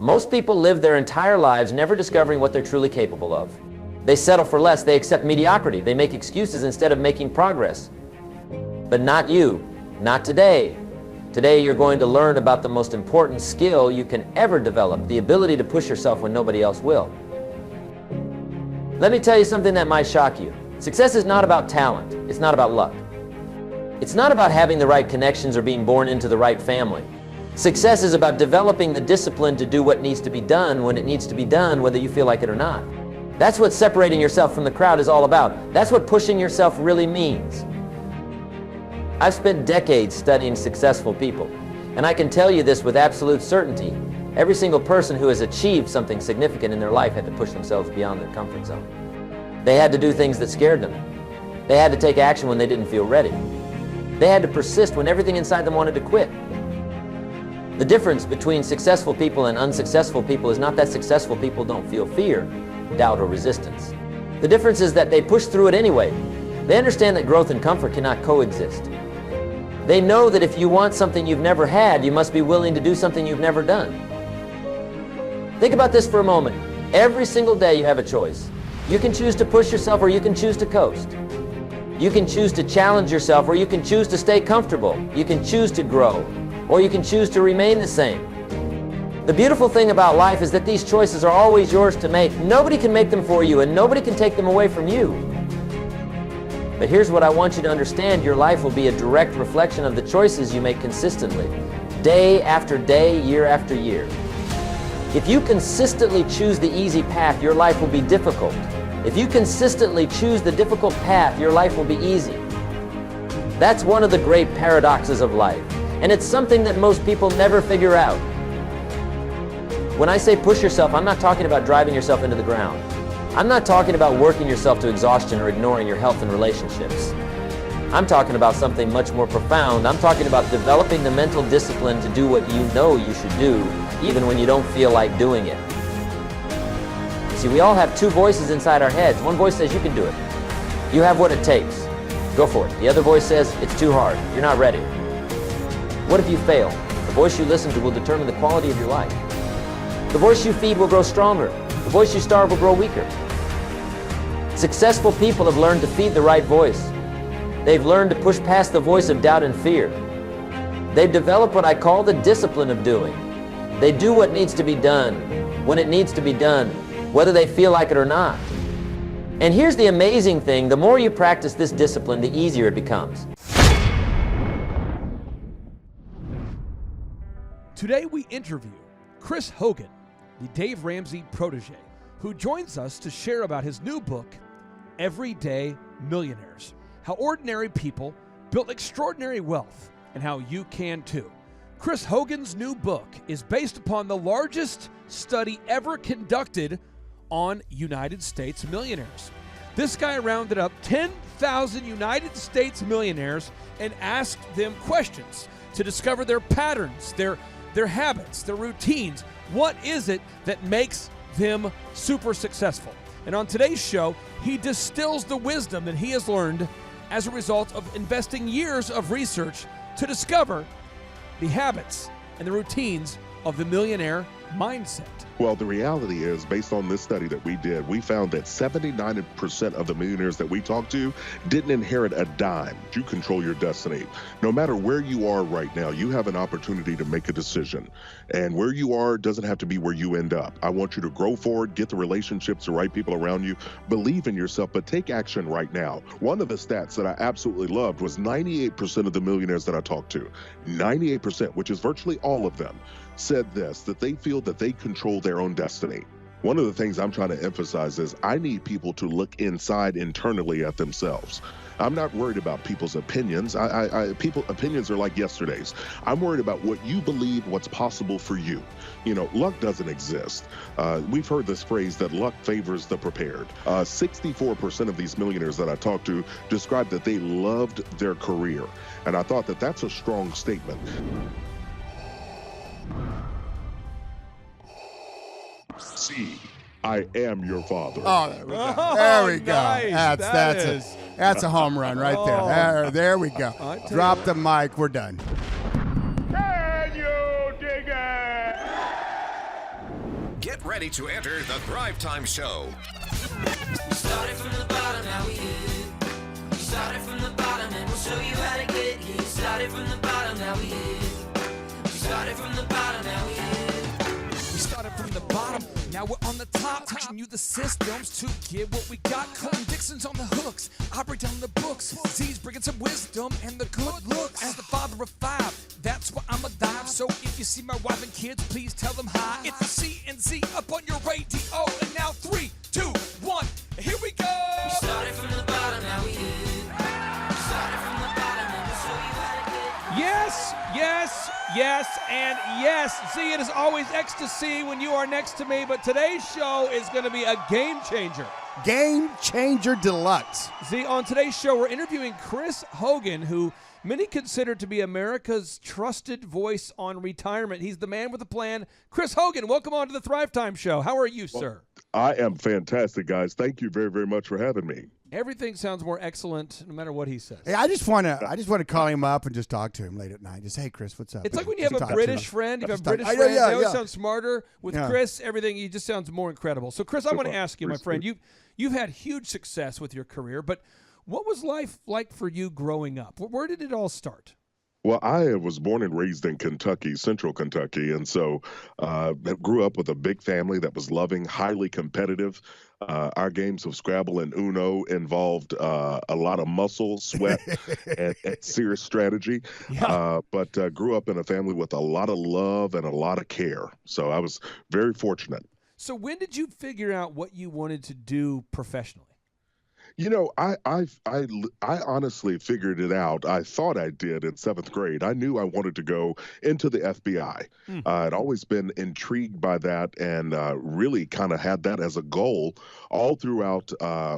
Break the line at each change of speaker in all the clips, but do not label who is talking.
Most people live their entire lives never discovering what they're truly capable of. They settle for less, they accept mediocrity, they make excuses instead of making progress. But not you, not today. Today you're going to learn about the most important skill you can ever develop, the ability to push yourself when nobody else will. Let me tell you something that might shock you. Success is not about talent, it's not about luck. It's not about having the right connections or being born into the right family. Success is about developing the discipline to do what needs to be done when it needs to be done, whether you feel like it or not. That's what separating yourself from the crowd is all about. That's what pushing yourself really means. I've spent decades studying successful people, and I can tell you this with absolute certainty. Every single person who has achieved something significant in their life had to push themselves beyond their comfort zone. They had to do things that scared them. They had to take action when they didn't feel ready. They had to persist when everything inside them wanted to quit. The difference between successful people and unsuccessful people is not that successful people don't feel fear, doubt, or resistance. The difference is that they push through it anyway. They understand that growth and comfort cannot coexist. They know that if you want something you've never had, you must be willing to do something you've never done. Think about this for a moment. Every single day you have a choice. You can choose to push yourself or you can choose to coast. You can choose to challenge yourself or you can choose to stay comfortable. You can choose to grow or you can choose to remain the same. The beautiful thing about life is that these choices are always yours to make. Nobody can make them for you and nobody can take them away from you. But here's what I want you to understand. Your life will be a direct reflection of the choices you make consistently, day after day, year after year. If you consistently choose the easy path, your life will be difficult. If you consistently choose the difficult path, your life will be easy. That's one of the great paradoxes of life, and it's something that most people never figure out. When I say push yourself, I'm not talking about driving yourself into the ground. I'm not talking about working yourself to exhaustion or ignoring your health and relationships. I'm talking about something much more profound. I'm talking about developing the mental discipline to do what you know you should do, even when you don't feel like doing it. See, we all have two voices inside our heads. One voice says you can do it. You have what it takes. Go for it. The other voice says it's too hard. You're not ready. What if you fail? The voice you listen to will determine the quality of your life. The voice you feed will grow stronger. The voice you starve will grow weaker. Successful people have learned to feed the right voice. They've learned to push past the voice of doubt and fear. They've developed what I call the discipline of doing. They do what needs to be done, when it needs to be done, whether they feel like it or not. And here's the amazing thing, the more you practice this discipline, the easier it becomes.
Today we interview Chris Hogan, the Dave Ramsey protege, who joins us to share about his new book, Everyday Millionaires, how ordinary people built extraordinary wealth and how you can too. Chris Hogan's new book is based upon the largest study ever conducted on United States millionaires. This guy rounded up 10,000 United States millionaires and asked them questions to discover their patterns, their habits, their routines. What is it that makes them super successful? And on today's show, he distills the wisdom that he has learned as a result of investing years of research to discover the habits and the routines of the millionaire mindset.
Well, the reality is, based on this study that we did, we found that 79% of the millionaires that we talked to didn't inherit a dime. You control your destiny. No matter where you are right now, you have an opportunity to make a decision. And where you are doesn't have to be where you end up. I want you to grow forward, get the relationships, the right people around you, believe in yourself, but take action right now. One of the stats that I absolutely loved was 98% of the millionaires that I talked to, 98%, which is virtually all of them, said this, that they feel that they control their own destiny. One of the things I'm trying to emphasize is I need people to look inside internally at themselves. I'm not worried about people's opinions. People's opinions are like yesterday's. I'm worried about what you believe, what's possible for you. You know, luck doesn't exist. We've heard this phrase that luck favors the prepared. 64% of these millionaires that I talked to described that they loved their career. And I thought that that's a strong statement. See, I am your father.
Oh, there we go. There we go.
Nice.
That's a home run right there. There we go. Drop the mic. We're done.
Can you dig it?
Get ready to enter the Thrivetime Show.
We started from the bottom, now we here. We started from the bottom and we'll show you how to get here. Started from the bottom, now we here. We started from the bottom, now we here.
We started from the bottom, now we're on the top. Teaching you the systems to get what we got. Colton Dixon's on the hooks, I break down the books. Z's bringing some wisdom and the good looks. As the father of five, that's why I'm alive. So if you see my wife and kids, please tell them hi. It's the CNC up on your radio. And now 3, 2, 1, here we go.
We started from the bottom, now we here. We started from the bottom and we'll show you how to get here.
Yes, yes, yes, and yes. See, it is always ecstasy when you are next to me, but today's show is going to be a game changer.
Game Changer Deluxe.
See, on today's show, we're interviewing Chris Hogan, who many consider to be America's trusted voice on retirement. He's the man with a plan. Chris Hogan, welcome on to the Thrivetime Show. How are you, sir?
I am fantastic, guys. Thank you very, very much for having me.
Everything sounds more excellent no matter what he says.
Hey, I just want to call him up and just talk to him late at night. Just, hey, Chris, what's up?
It's like when you have a British friend. You have a British
I know,
friend.
yeah,
They always
yeah.
sound smarter. With Chris, everything, he just sounds more incredible. So, Chris, I want to ask you, my friend, you've had huge success with your career, but what was life like for you growing up? Where did it all start?
Well, I was born and raised in Kentucky, central Kentucky, and so grew up with a big family that was loving, highly competitive. Our games of Scrabble and Uno involved a lot of muscle, sweat, and serious strategy.
Yeah.
But grew up in a family with a lot of love and a lot of care. So I was very fortunate.
So when did you figure out what you wanted to do professionally?
You know, I honestly figured it out. I thought I did in 7th grade. I knew I wanted to go into the FBI. I'd always been intrigued by that and really kind of had that as a goal all throughout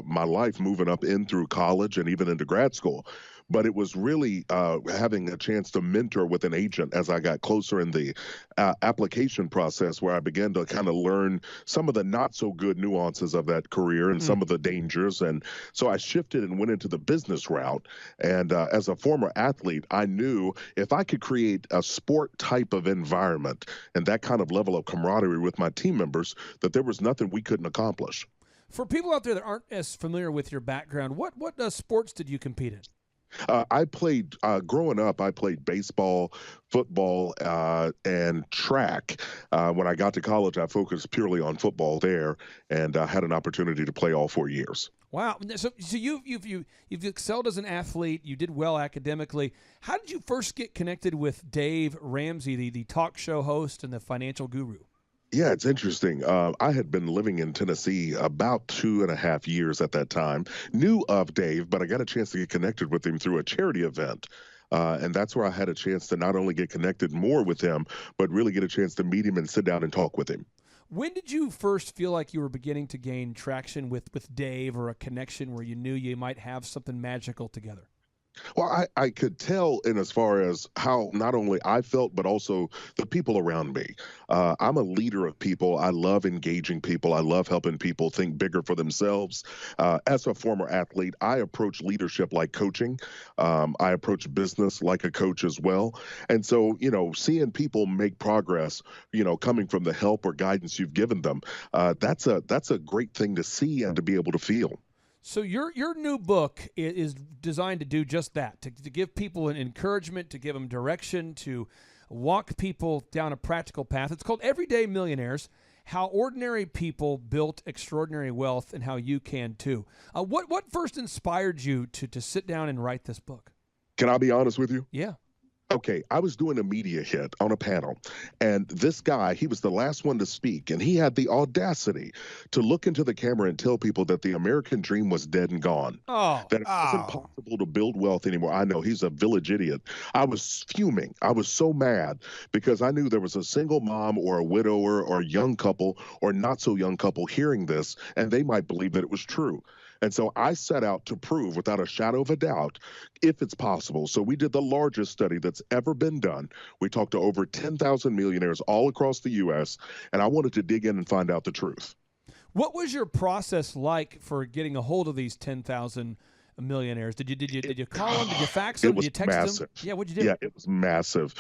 my life, moving up in through college and even into grad school. But it was really having a chance to mentor with an agent as I got closer in the application process, where I began to kind of learn some of the not so good nuances of that career and some of the dangers. And so I shifted and went into the business route. And as a former athlete, I knew if I could create a sport type of environment and that kind of level of camaraderie with my team members, that there was nothing we couldn't accomplish.
For people out there that aren't as familiar with your background, what sports did you compete in?
I played, growing up, I played baseball, football, and track. When I got to college, I focused purely on football there and had an opportunity to play all 4 years.
Wow. So you've excelled as an athlete. You did well academically. How did you first get connected with Dave Ramsey, the talk show host and the financial guru?
Yeah, it's interesting. I had been living in Tennessee about 2.5 years at that time. Knew of Dave, but I got a chance to get connected with him through a charity event. And that's where I had a chance to not only get connected more with him, but really get a chance to meet him and sit down and talk with him.
When did you first feel like you were beginning to gain traction with Dave, or a connection where you knew you might have something magical together?
Well, I could tell in as far as how not only I felt, but also the people around me. I'm a leader of people. I love engaging people. I love helping people think bigger for themselves. As a former athlete, I approach leadership like coaching. I approach business like a coach as well. And so, you know, seeing people make progress, you know, coming from the help or guidance you've given them, that's a great thing to see and to be able to feel.
So your new book is designed to do just that, to give people an encouragement, to give them direction, to walk people down a practical path. It's called Everyday Millionaires, How Ordinary People Built Extraordinary Wealth and How You Can Too. What first inspired you to sit down and write this book?
Can I be honest with you?
Yeah.
Okay, I was doing a media hit on a panel, and this guy, he was the last one to speak, and he had the audacity to look into the camera and tell people that the American dream was dead and gone. That it wasn't possible to build wealth anymore. I know, he's a village idiot. I was fuming. I was so mad because I knew there was a single mom or a widower or a young couple or not so young couple hearing this, and they might believe that it was true. And so I set out to prove without a shadow of a doubt if it's possible. So we did the largest study that's ever been done. We talked to over 10,000 millionaires all across the U.S., and I wanted to dig in and find out the truth.
What was your process like for getting a hold of these 10,000 Millionaires? Did you call them? Did you fax them?
It was
Did you text
massive.
them? Yeah, what'd you do?
Yeah, it was massive.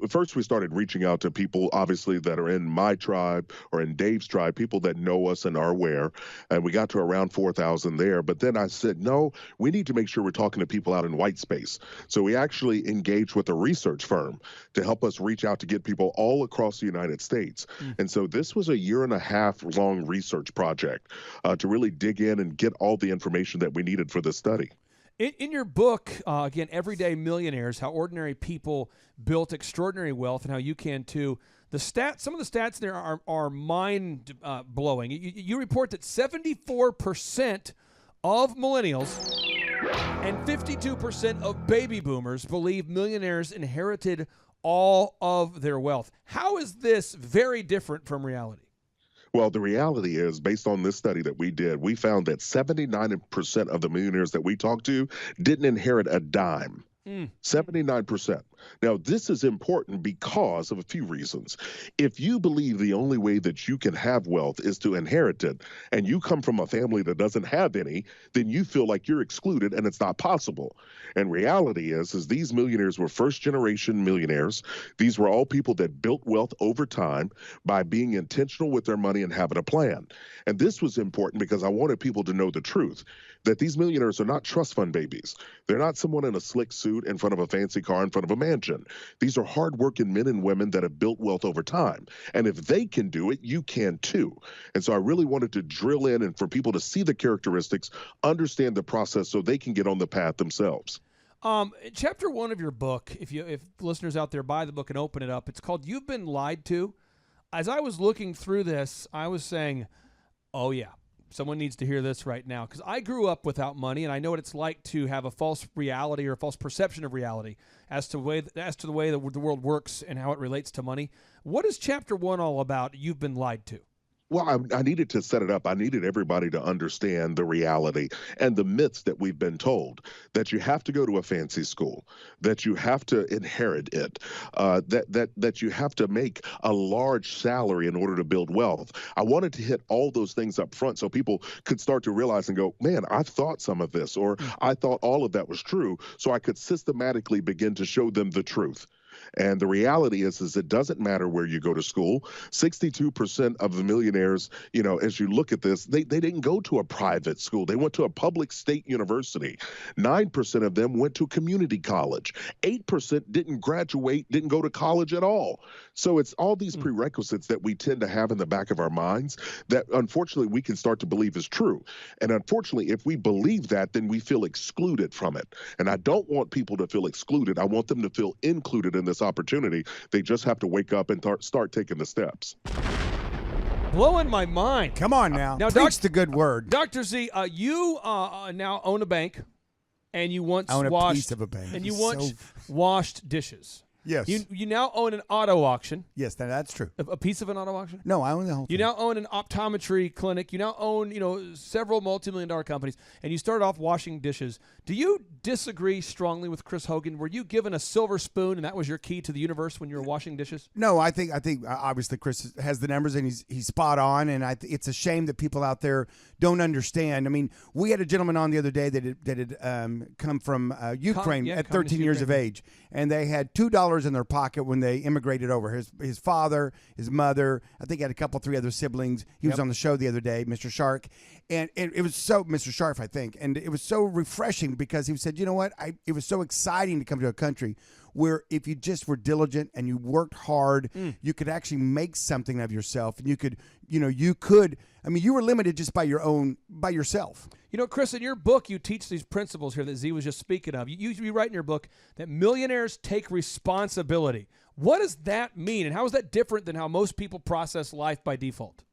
First, we started reaching out to people, obviously, that are in my tribe or in Dave's tribe, people that know us and are aware. And we got to around 4,000 there. But then I said, no, we need to make sure we're talking to people out in white space. So we actually engaged with a research firm to help us reach out to get people all across the United States. And so this was a 1.5 year long research project to really dig in and get all the information that we needed for this study.
In your book, again, Everyday Millionaires, How Ordinary People Built Extraordinary Wealth and How You Can Too, some of the stats there are mind-blowing. You report that 74% of millennials and 52% of baby boomers believe millionaires inherited all of their wealth. How is this very different from reality?
Well, the reality is, based on this study that we did, we found that 79% of the millionaires that we talked to didn't inherit a dime. 79%. Now, this is important because of a few reasons. If you believe the only way that you can have wealth is to inherit it, and you come from a family that doesn't have any, then you feel like you're excluded and it's not possible. And reality is these millionaires were first-generation millionaires. These were all people that built wealth over time by being intentional with their money and having a plan. And this was important because I wanted people to know the truth, that these millionaires are not trust fund babies. They're not someone in a slick suit in front of a fancy car in front of a mansion. These are hardworking men and women that have built wealth over time. And if they can do it, you can too. And so I really wanted to drill in and for people to see the characteristics, understand the process so they can get on the path themselves.
Chapter 1 of your book, if listeners out there buy the book and open it up, it's called You've Been Lied To. As I was looking through this, I was saying, oh yeah, someone needs to hear this right now, because I grew up without money, and I know what it's like to have a false reality or a false perception of reality as to the way the world works and how it relates to money. What is Chapter 1 all about? You've been lied to.
Well, I needed to set it up. I needed everybody to understand the reality and the myths that we've been told, that you have to go to a fancy school, that you have to inherit it, that you have to make a large salary in order to build wealth. I wanted to hit all those things up front so people could start to realize and go, man, I thought some of this, or I thought all of that was true, so I could systematically begin to show them the truth. And the reality is it doesn't matter where you go to school. 62% of the millionaires, as you look at this, they didn't go to a private school. They went to a public state university. 9% of them went to community college. 8% didn't graduate, didn't go to college at all. So it's all these prerequisites that we tend to have in the back of our minds that unfortunately we can start to believe is true. And unfortunately, if we believe that, then we feel excluded from it. And I don't want people to feel excluded. I want them to feel included in this opportunity. They just have to wake up and start taking the steps.
Blowing my mind.
Come on now. Preach the good word.
Dr. Z, you now own a bank, and you once
own a
washed
piece of a bank.
And you once washed dishes.
Yes.
You now own an auto auction.
Yes, that's true.
A piece of an auto auction?
No, I own the whole thing.
You now own an optometry clinic. You now own, several multi-million-dollar companies, and you started off washing dishes. Do you disagree strongly with Chris Hogan? Were you given a silver spoon, and that was your key to the universe when you were washing dishes?
No, I think obviously Chris has the numbers, and he's spot on, and it's a shame that people out there don't understand. I mean, we had a gentleman on the other day that had come from Ukraine at 13 years of age, and they had $2 in their pocket when they immigrated over. His father, his mother, I think he had a couple, 3 other siblings. He was on the show the other day, Mr. Shark, and it was so Mr. Sharp, I think, and it was so refreshing because he said, you know what, it was so exciting to come to a country where if you just were diligent and you worked hard, you could actually make something of yourself, and you were limited just by yourself.
Chris, in your book, you teach these principles here that Z was just speaking of. You write in your book that millionaires take responsibility. What does that mean, and how is that different than how most people process life by default?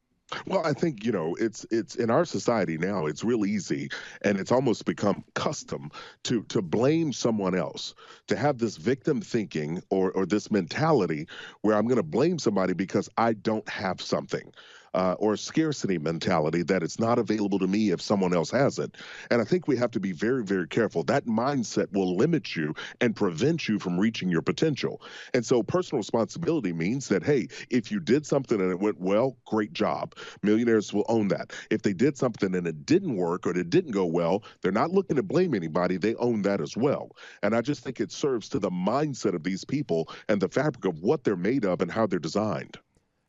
Well, I think, it's in our society now, it's real easy, and it's almost become custom to blame someone else, to have this victim thinking or this mentality where I'm going to blame somebody because I don't have something. or scarcity mentality that it's not available to me if someone else has it. And I think we have to be very, very careful. That mindset will limit you and prevent you from reaching your potential. And so personal responsibility means that, hey, if you did something and it went well, great job. Millionaires will own that. If they did something and it didn't work or it didn't go well, they're not looking to blame anybody. They own that as well. And I just think it serves to the mindset of these people and the fabric of what they're made of and how they're designed.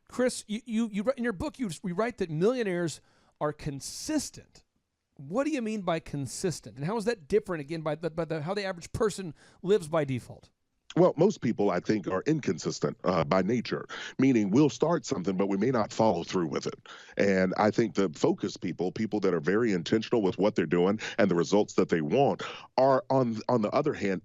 Chris, you in your book, you write that millionaires are consistent. What do you mean by consistent? And how is that different, again, by how the average person lives by default?
Well, most people, I think, are inconsistent by nature, meaning we'll start something, but we may not follow through with it. And I think the focused people that are very intentional with what they're doing and the results that they want, are, on the other hand,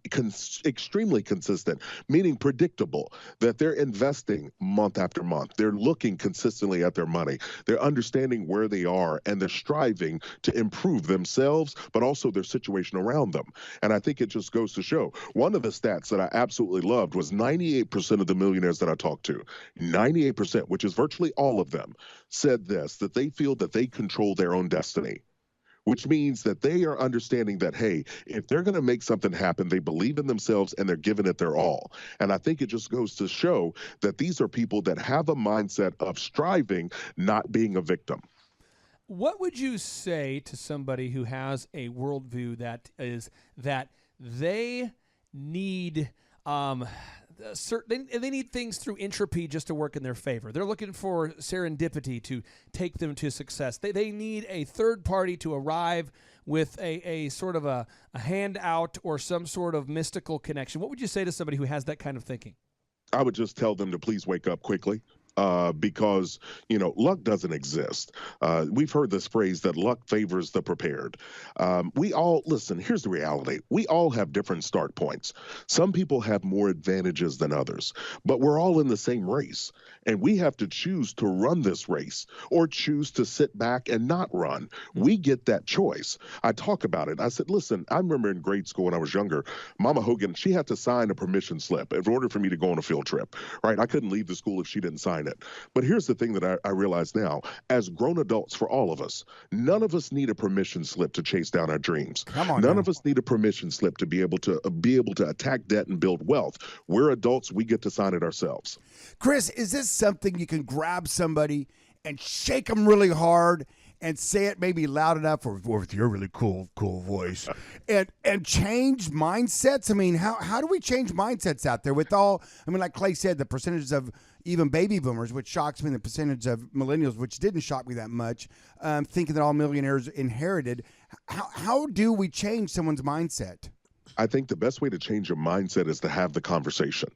extremely consistent, meaning predictable, that they're investing month after month. They're looking consistently at their money. They're understanding where they are, and they're striving to improve themselves, but also their situation around them. And I think it just goes to show. One of the stats that I absolutely loved was 98% of the millionaires that I talked to, 98%, which is virtually all of them, said this, that they feel that they control their own destiny, which means that they are understanding that, hey, if they're going to make something happen, they believe in themselves and they're giving it their all. And I think it just goes to show that these are people that have a mindset of striving, not being a victim.
What would you say to somebody who has a worldview that is that they need they need things through entropy just to work in their favor? They're looking for serendipity to take them to success. They need a third party to arrive with a sort of a handout or some sort of mystical connection. What would you say to somebody who has that kind of thinking?
I would just tell them to please wake up quickly. Because, luck doesn't exist. We've heard this phrase that luck favors the prepared. Listen, here's the reality. We all have different start points. Some people have more advantages than others, but we're all in the same race. And we have to choose to run this race or choose to sit back and not run. We get that choice. I talk about it. I said, listen, I remember in grade school when I was younger, Mama Hogan, she had to sign a permission slip in order for me to go on a field trip, right? I couldn't leave the school if she didn't sign it. But here's the thing that I realize now, as grown adults, for all of us, none of us need a permission slip to chase down our dreams. None of us need a permission slip to be able to attack debt and build wealth. We're adults. We get to sign it ourselves.
Chris, is this something you can grab somebody and shake them really hard and say it maybe loud enough or with your really cool voice and change mindsets? I mean, how do we change mindsets out there with all, like Clay said, the percentages of even baby boomers, which shocks me, the percentage of millennials, which didn't shock me that much, thinking that all millionaires inherited. How do we change someone's mindset?
I think the best way to change your mindset is to have the conversation.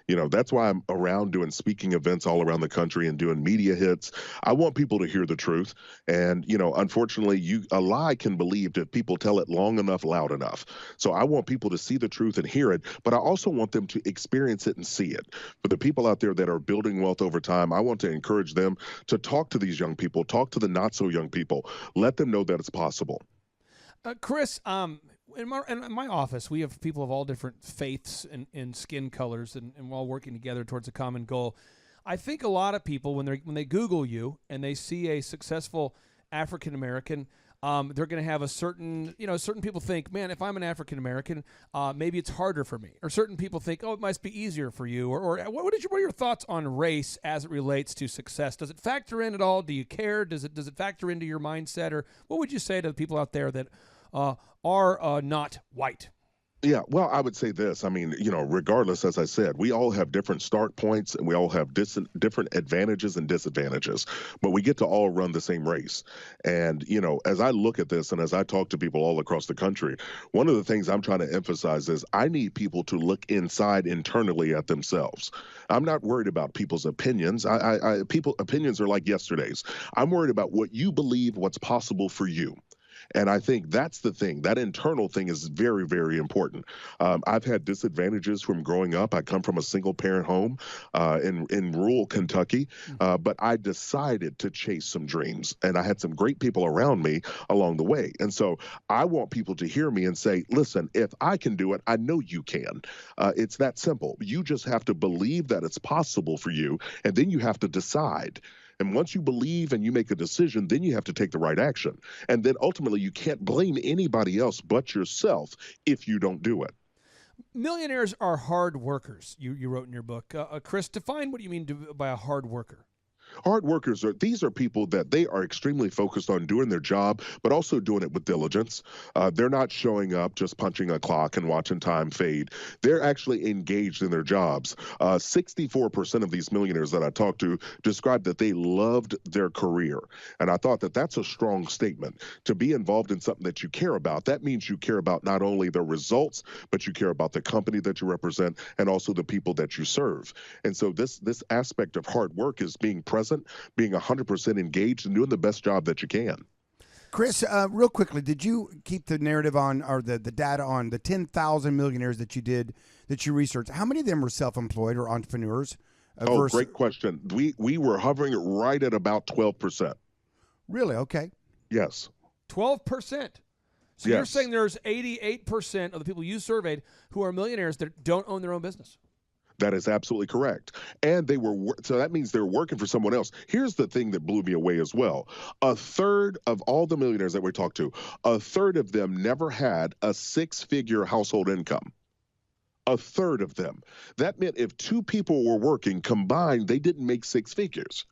That's why I'm around doing speaking events all around the country and doing media hits. I want people to hear the truth. And, unfortunately, a lie can be believed if people tell it long enough, loud enough. So I want people to see the truth and hear it, but I also want them to experience it and see it. For the people out there that are building wealth over time, I want to encourage them to talk to these young people, talk to the not so young people, let them know that it's possible.
Chris, in my office, we have people of all different faiths and skin colors, and we're all working together towards a common goal. I think a lot of people, when they Google you and they see a successful African American, they're going to have a certain people think, man, if I'm an African American, maybe it's harder for me. Or certain people think, oh, it must be easier for you. Or what are your thoughts on race as it relates to success? Does it factor in at all? Do you care? Does it factor into your mindset? Or what would you say to the people out there that are not white?
Yeah, well, I would say this. Regardless, as I said, we all have different start points and we all have different advantages and disadvantages, but we get to all run the same race. And, as I look at this and as I talk to people all across the country, one of the things I'm trying to emphasize is I need people to look inside internally at themselves. I'm not worried about people's opinions. People's opinions are like yesterday's. I'm worried about what you believe, what's possible for you. And I think that's the thing. That internal thing is very, very important. I've had disadvantages from growing up. I come from a single-parent home in rural Kentucky, but I decided to chase some dreams, and I had some great people around me along the way. And so I want people to hear me and say, listen, if I can do it, I know you can. It's that simple. You just have to believe that it's possible for you, and then you have to decide. And once you believe and you make a decision, then you have to take the right action. And then ultimately, you can't blame anybody else but yourself if you don't do it.
Millionaires are hard workers, you wrote in your book. Chris, define what you mean by a hard worker.
Hard workers these are people that they are extremely focused on doing their job, but also doing it with diligence. They're not showing up just punching a clock and watching time fade. They're actually engaged in their jobs. 64% of these millionaires that I talked to described that they loved their career. And I thought that that's a strong statement. To be involved in something that you care about, that means you care about not only the results, but you care about the company that you represent and also the people that you serve. And so this aspect of hard work is being present, being 100% engaged, and doing the best job that you can.
Chris, real quickly, did you keep the narrative on, or the data on the 10,000 millionaires that you researched? How many of them were self-employed or entrepreneurs?
Great question. We were hovering right at about 12%.
Really? Okay.
Yes.
12%. So
Yes.
you're saying there's 88% of the people you surveyed who are millionaires that don't own their own business.
That is absolutely correct. And so that means they're working for someone else. Here's the thing that blew me away as well. A third of all the millionaires that we talked to, a third of them never had a six-figure household income. A third of them. That meant if two people were working combined, they didn't make six figures.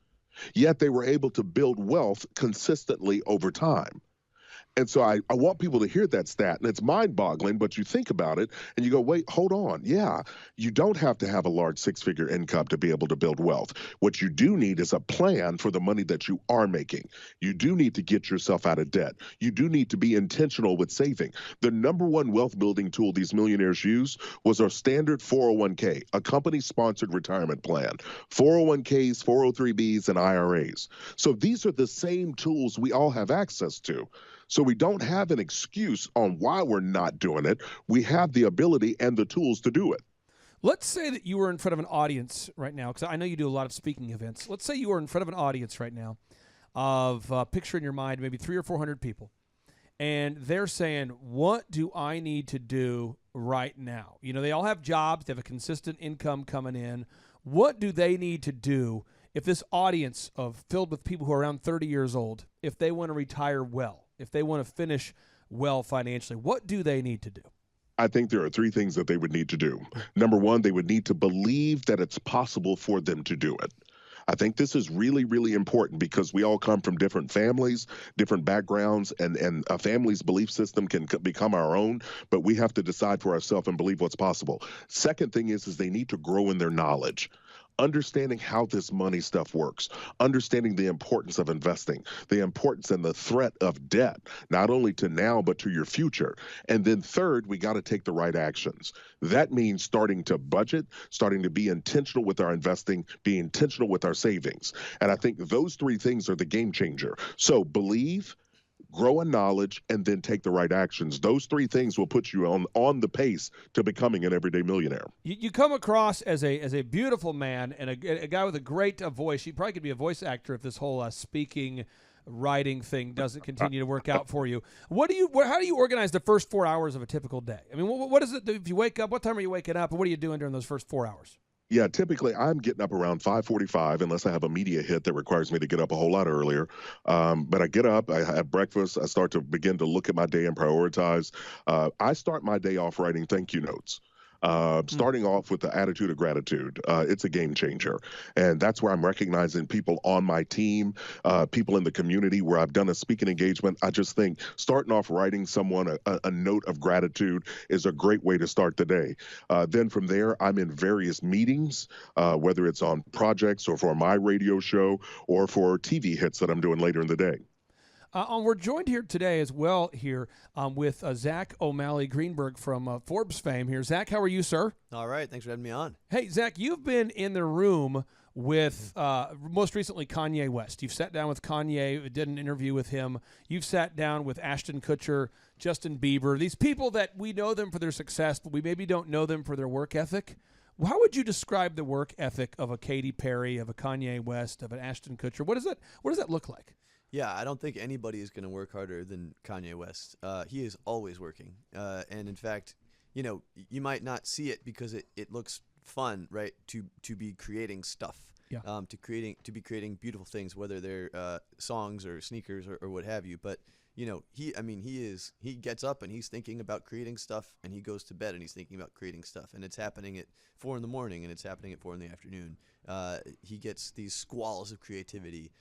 Yet they were able to build wealth consistently over time. And so I want people to hear that stat, and it's mind-boggling, but you think about it, and you go, wait, hold on. Yeah, you don't have to have a large six-figure income to be able to build wealth. What you do need is a plan for the money that you are making. You do need to get yourself out of debt. You do need to be intentional with saving. The number one wealth-building tool these millionaires use was our standard 401k, a company-sponsored retirement plan, 401ks, 403bs, and IRAs. So these are the same tools we all have access to. So we don't have an excuse on why we're not doing it. We have the ability and the tools to do it.
Let's say that you were in front of an audience right now, because I know you do a lot of speaking events. Let's say you were in front of an audience right now of picture in your mind maybe 300 or 400 people, and they're saying, what do I need to do right now? You know, they all have jobs. They have a consistent income coming in. What do they need to do if this audience filled with people who are around 30 years old, if they want to retire well? If they want to finish well financially, what do they need to do?
I think there are three things that they would need to do. Number one, they would need to believe that it's possible for them to do it. I think this is really, really important because we all come from different families, different backgrounds, and a family's belief system can become our own, but we have to decide for ourselves and believe what's possible. Second thing is they need to grow in their knowledge. Understanding how this money stuff works, understanding the importance of investing, the importance and the threat of debt, not only to now, but to your future. And then third, we got to take the right actions. That means starting to budget, starting to be intentional with our investing, be intentional with our savings. And I think those three things are the game changer. So believe, grow in knowledge, and then take the right actions. Those three things will put you on the pace to becoming an everyday millionaire.
You come across as a beautiful man and a guy with a great voice. You probably could be a voice actor if this whole speaking, writing thing doesn't continue to work out for you. How do you organize the first 4 hours of a typical day? I mean, what is it if you wake up? What time are you waking up, and what are you doing during those first 4 hours?
Yeah, typically I'm getting up around 5:45 unless I have a media hit that requires me to get up a whole lot earlier. But I get up, I have breakfast, I start to begin to look at my day and prioritize. I start my day off writing thank you notes. Starting off with the attitude of gratitude, it's a game changer. And that's where I'm recognizing people on my team, people in the community where I've done a speaking engagement. I just think starting off writing someone a note of gratitude is a great way to start the day. Then from there, I'm in various meetings, whether it's on projects or for my radio show or for TV hits that I'm doing later in the day.
We're joined here today as well with Zach O'Malley Greenberg from Forbes fame here. Zach, how are you, sir?
All right. Thanks for having me on.
Hey, Zach, you've been in the room with most recently Kanye West. You've sat down with Kanye, did an interview with him. You've sat down with Ashton Kutcher, Justin Bieber, these people that we know them for their success, but we maybe don't know them for their work ethic. How would you describe the work ethic of a Katy Perry, of a Kanye West, of an Ashton Kutcher? What does that look like?
Yeah, I don't think anybody is going to work harder than Kanye West. He is always working. And in fact, you might not see it because it looks fun, right, to be creating stuff. to be creating beautiful things, whether they're songs or sneakers or what have you. But he gets up and he's thinking about creating stuff, and he goes to bed and he's thinking about creating stuff, and it's happening at 4 a.m. and it's happening at 4 p.m. He gets these squalls of creativity,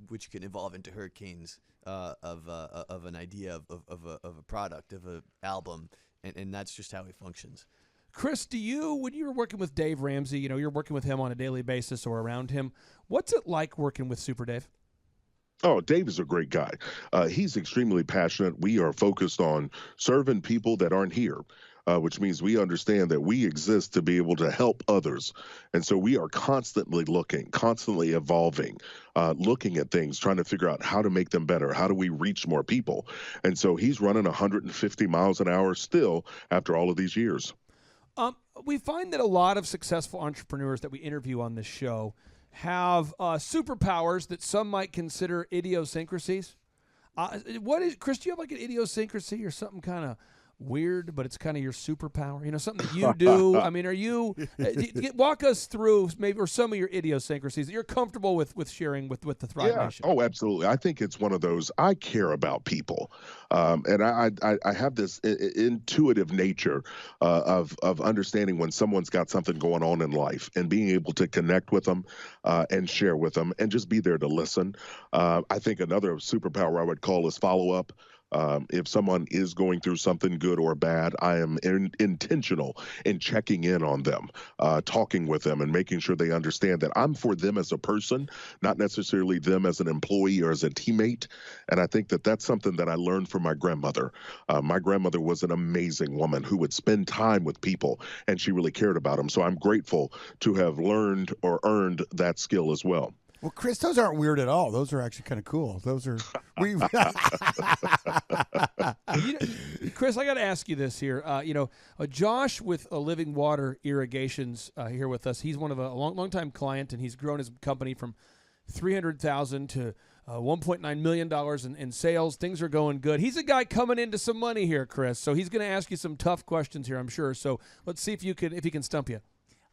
which can evolve into hurricanes of an idea of a product, of an album, and that's just how he functions.
Chris, when you're working with Dave Ramsey, you're working with him on a daily basis or around him, what's it like working with Super Dave?
Oh, Dave is a great guy. He's extremely passionate. We are focused on serving people that aren't here, which means we understand that we exist to be able to help others. And so we are constantly looking, constantly evolving, looking at things, trying to figure out how to make them better. How do we reach more people? And so he's running 150 miles an hour still after all of these years.
We find that a lot of successful entrepreneurs that we interview on this show have superpowers that some might consider idiosyncrasies. Chris, do you have like an idiosyncrasy or something kind of weird, but it's kind of your superpower? Something that you do. I mean, walk us through maybe or some of your idiosyncrasies that you're comfortable with sharing with the Thrive Nation?
Oh, absolutely. I think it's one of those. I care about people, and I have this intuitive nature of understanding when someone's got something going on in life and being able to connect with them and share with them and just be there to listen. I think another superpower I would call is follow up. If someone is going through something good or bad, I am intentional in checking in on them, talking with them, and making sure they understand that I'm for them as a person, not necessarily them as an employee or as a teammate. And I think that that's something that I learned from my grandmother. My grandmother was an amazing woman who would spend time with people, and she really cared about them. So I'm grateful to have learned or earned that skill as well.
Well, Chris, those aren't weird at all. Those are actually kind of cool. Those are
Chris, I got to ask you this here. Josh with Living Water Irrigations here with us. He's one of a long-time client, and he's grown his company from $300,000 to $1.9 million in sales. Things are going good. He's a guy coming into some money here, Chris. So he's going to ask you some tough questions here, I'm sure. So let's see if he can stump you.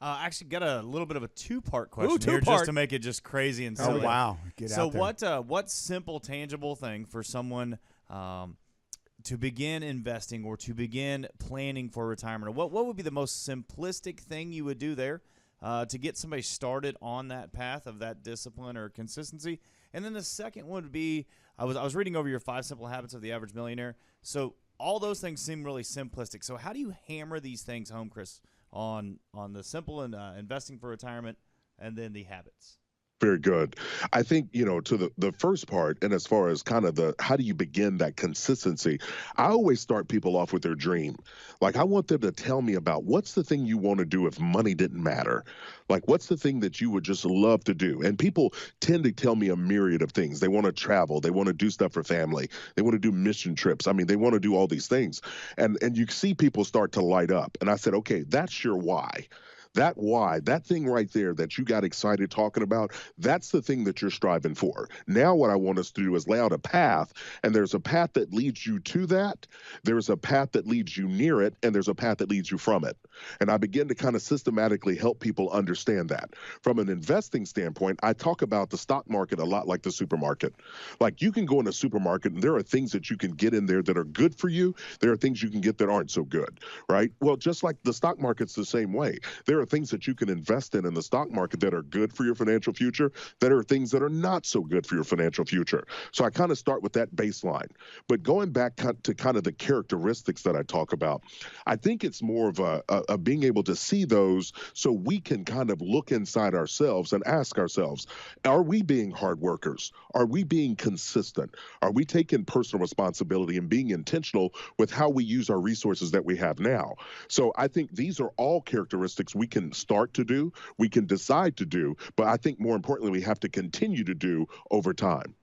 Actually, got a little bit of a two-part question here, just to make it just crazy and silly.
Oh, wow. Get out there.
So what simple, tangible thing for someone to begin investing or to begin planning for retirement? Or what would be the most simplistic thing you would do there to get somebody started on that path of that discipline or consistency? And then the second one would be, I was reading over your 5 Simple Habits of the Average Millionaire. So all those things seem really simplistic. So how do you hammer these things home, Chris, on the simple and investing for retirement and then the habits?
Very good. I think, to the first part, and as far as kind of how do you begin that consistency, I always start people off with their dream. Like, I want them to tell me about what's the thing you want to do if money didn't matter? Like, what's the thing that you would just love to do? And people tend to tell me a myriad of things. They want to travel. They want to do stuff for family. They want to do mission trips. I mean, they want to do all these things. And you see people start to light up. And I said, okay, that's your why. That why, that thing right there that you got excited talking about, that's the thing that you're striving for. Now what I want us to do is lay out a path, and there's a path that leads you to that, there's a path that leads you near it, and there's a path that leads you from it. And I begin to kind of systematically help people understand that. From an investing standpoint, I talk about the stock market a lot like the supermarket. Like, you can go in a supermarket, and there are things that you can get in there that are good for you. There are things you can get that aren't so good, right? Well, just like the stock market's the same way. There are things that you can invest in the stock market that are good for your financial future, that are things that are not so good for your financial future. So I kind of start with that baseline. But going back to kind of the characteristics that I talk about, I think it's more of a being able to see those so we can kind of look inside ourselves and ask ourselves, are we being hard workers? Are we being consistent? Are we taking personal responsibility and being intentional with how we use our resources that we have now? So I think these are all characteristics we can start to do, we can decide to do, but I think more importantly, we have to continue to do over time.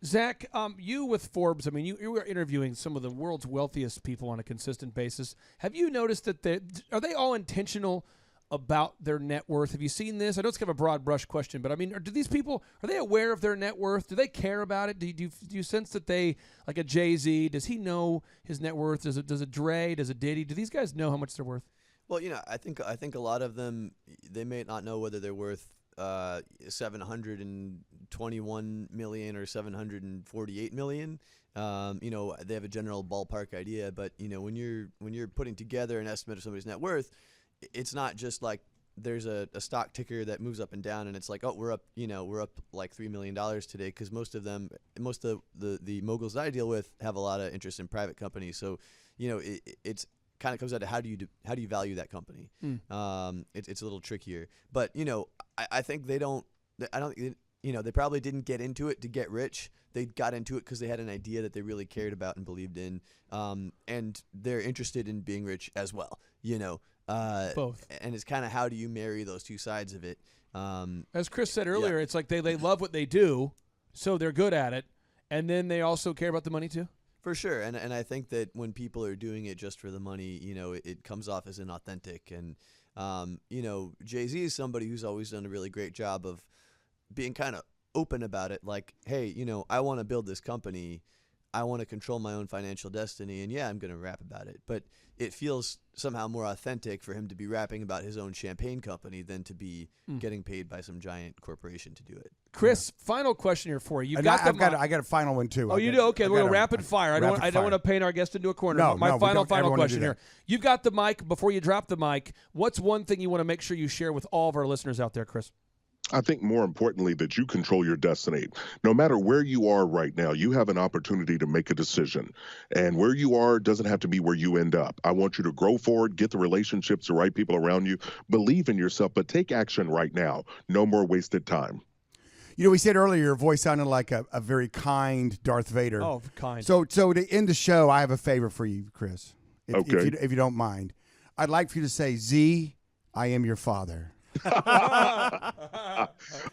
Zach, you with Forbes, I mean, you were interviewing some of the world's wealthiest people on a consistent basis. Have you noticed that are they all intentional about their net worth? Have you seen this? I know it's kind of a broad brush question, but I mean, do these people, are they aware of their net worth? Do they care about it? Do you sense that they, like a Jay-Z, does he know his net worth? Does a Dre, does a Diddy, do these guys know how much they're worth?
Well, I think a lot of them, they may not know whether they're worth 721 million or 748 million. They have a general ballpark idea, but when you're putting together an estimate of somebody's net worth, it's not just like there's a stock ticker that moves up and down, and it's like, oh, we're up like $3 million today, because most of the moguls that I deal with have a lot of interest in private companies. So, it's kind of comes down to how do you value that company. It's a little trickier, but I think they probably didn't get into it to get rich. They got into it because they had an idea that they really cared about and believed in, and they're interested in being rich as well.
Both.
And it's kind of how do you marry those two sides of it.
As Chris said earlier, it's like they love what they do, so they're good at it, and then they also care about the money too.
For sure, and I think that when people are doing it just for the money, it comes off as inauthentic. And Jay-Z is somebody who's always done a really great job of being kind of open about it. Like, hey, I want to build this company. I want to control my own financial destiny, and yeah, I'm going to rap about it. But it feels somehow more authentic for him to be rapping about his own champagne company than to be getting paid by some giant corporation to do it.
Chris, final question here for you.
I got a final one too.
Oh, you do? Okay, we're rapid fire. I don't want to paint our guest into a corner.
No,
my final question
do
here. You've got the mic. Before you drop the mic, what's one thing you want to make sure you share with all of our listeners out there, Chris?
I think more importantly that you control your destiny. No matter where you are right now, you have an opportunity to make a decision. And where you are doesn't have to be where you end up. I want you to grow forward, get the relationships, the right people around you, believe in yourself, but take action right now. No more wasted time.
We said earlier your voice sounded like a very kind Darth Vader.
Oh, kind.
So to end the show, I have a favor for you, Chris.
Okay.
If you don't mind. I'd like for you to say, Z, I am your father.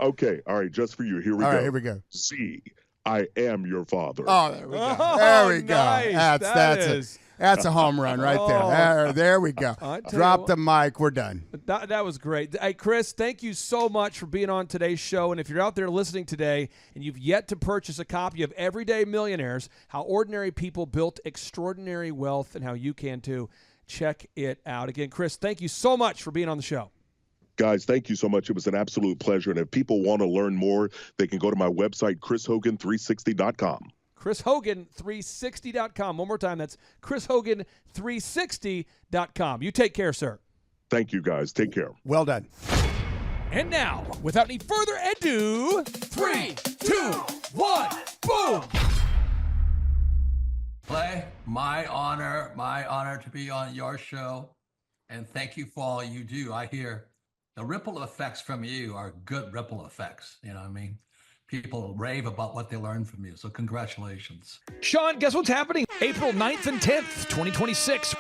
Okay. All right. Just for you. Here we go.
All right, here we go.
See, I am your father.
Oh, there we go.
Oh,
There we go.
nice.
That's a home run right there. There we go. Drop the mic. We're done.
That was great. Hey, Chris, thank you so much for being on today's show. And if you're out there listening today and you've yet to purchase a copy of Everyday Millionaires, How Ordinary People Built Extraordinary Wealth, and how you can too, check it out. Again, Chris, thank you so much for being on the show.
Guys, thank you so much. It was an absolute pleasure. And if people want to learn more, they can go to my website, chrishogan360.com.
chrishogan360.com. One more time, that's chrishogan360.com. You take care, sir.
Thank you, guys. Take care.
Well done.
And now, without any further ado, 3, 2, 1, boom!
Clay, my honor to be on your show. And thank you for all you do. I hear the ripple effects from you are good ripple effects. You know what I mean? People rave about what they learned from you. So congratulations.
Sean, guess what's happening? April 9th and 10th, 2026.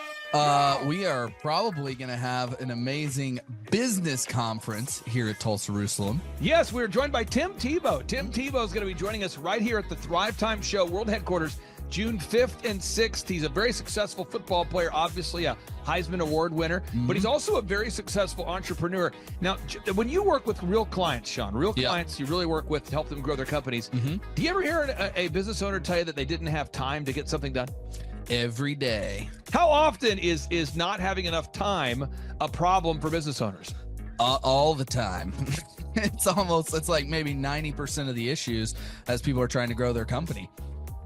We are probably going to have an amazing business conference here at Tulsa, Jerusalem.
Yes, we're joined by Tim Tebow. Tim Tebow is going to be joining us right here at the Thrivetime Show World Headquarters, June 5th and 6th. He's a very successful football player, obviously a Heisman Award winner, but he's also a very successful entrepreneur. Now, when you work with real clients, Sean, clients you really work with to help them grow their companies, do you ever hear a business owner tell you that they didn't have time to get something done?
Every day.
How often is not having enough time a problem for business owners?
All the time. It's like maybe 90% of the issues as people are trying to grow their company.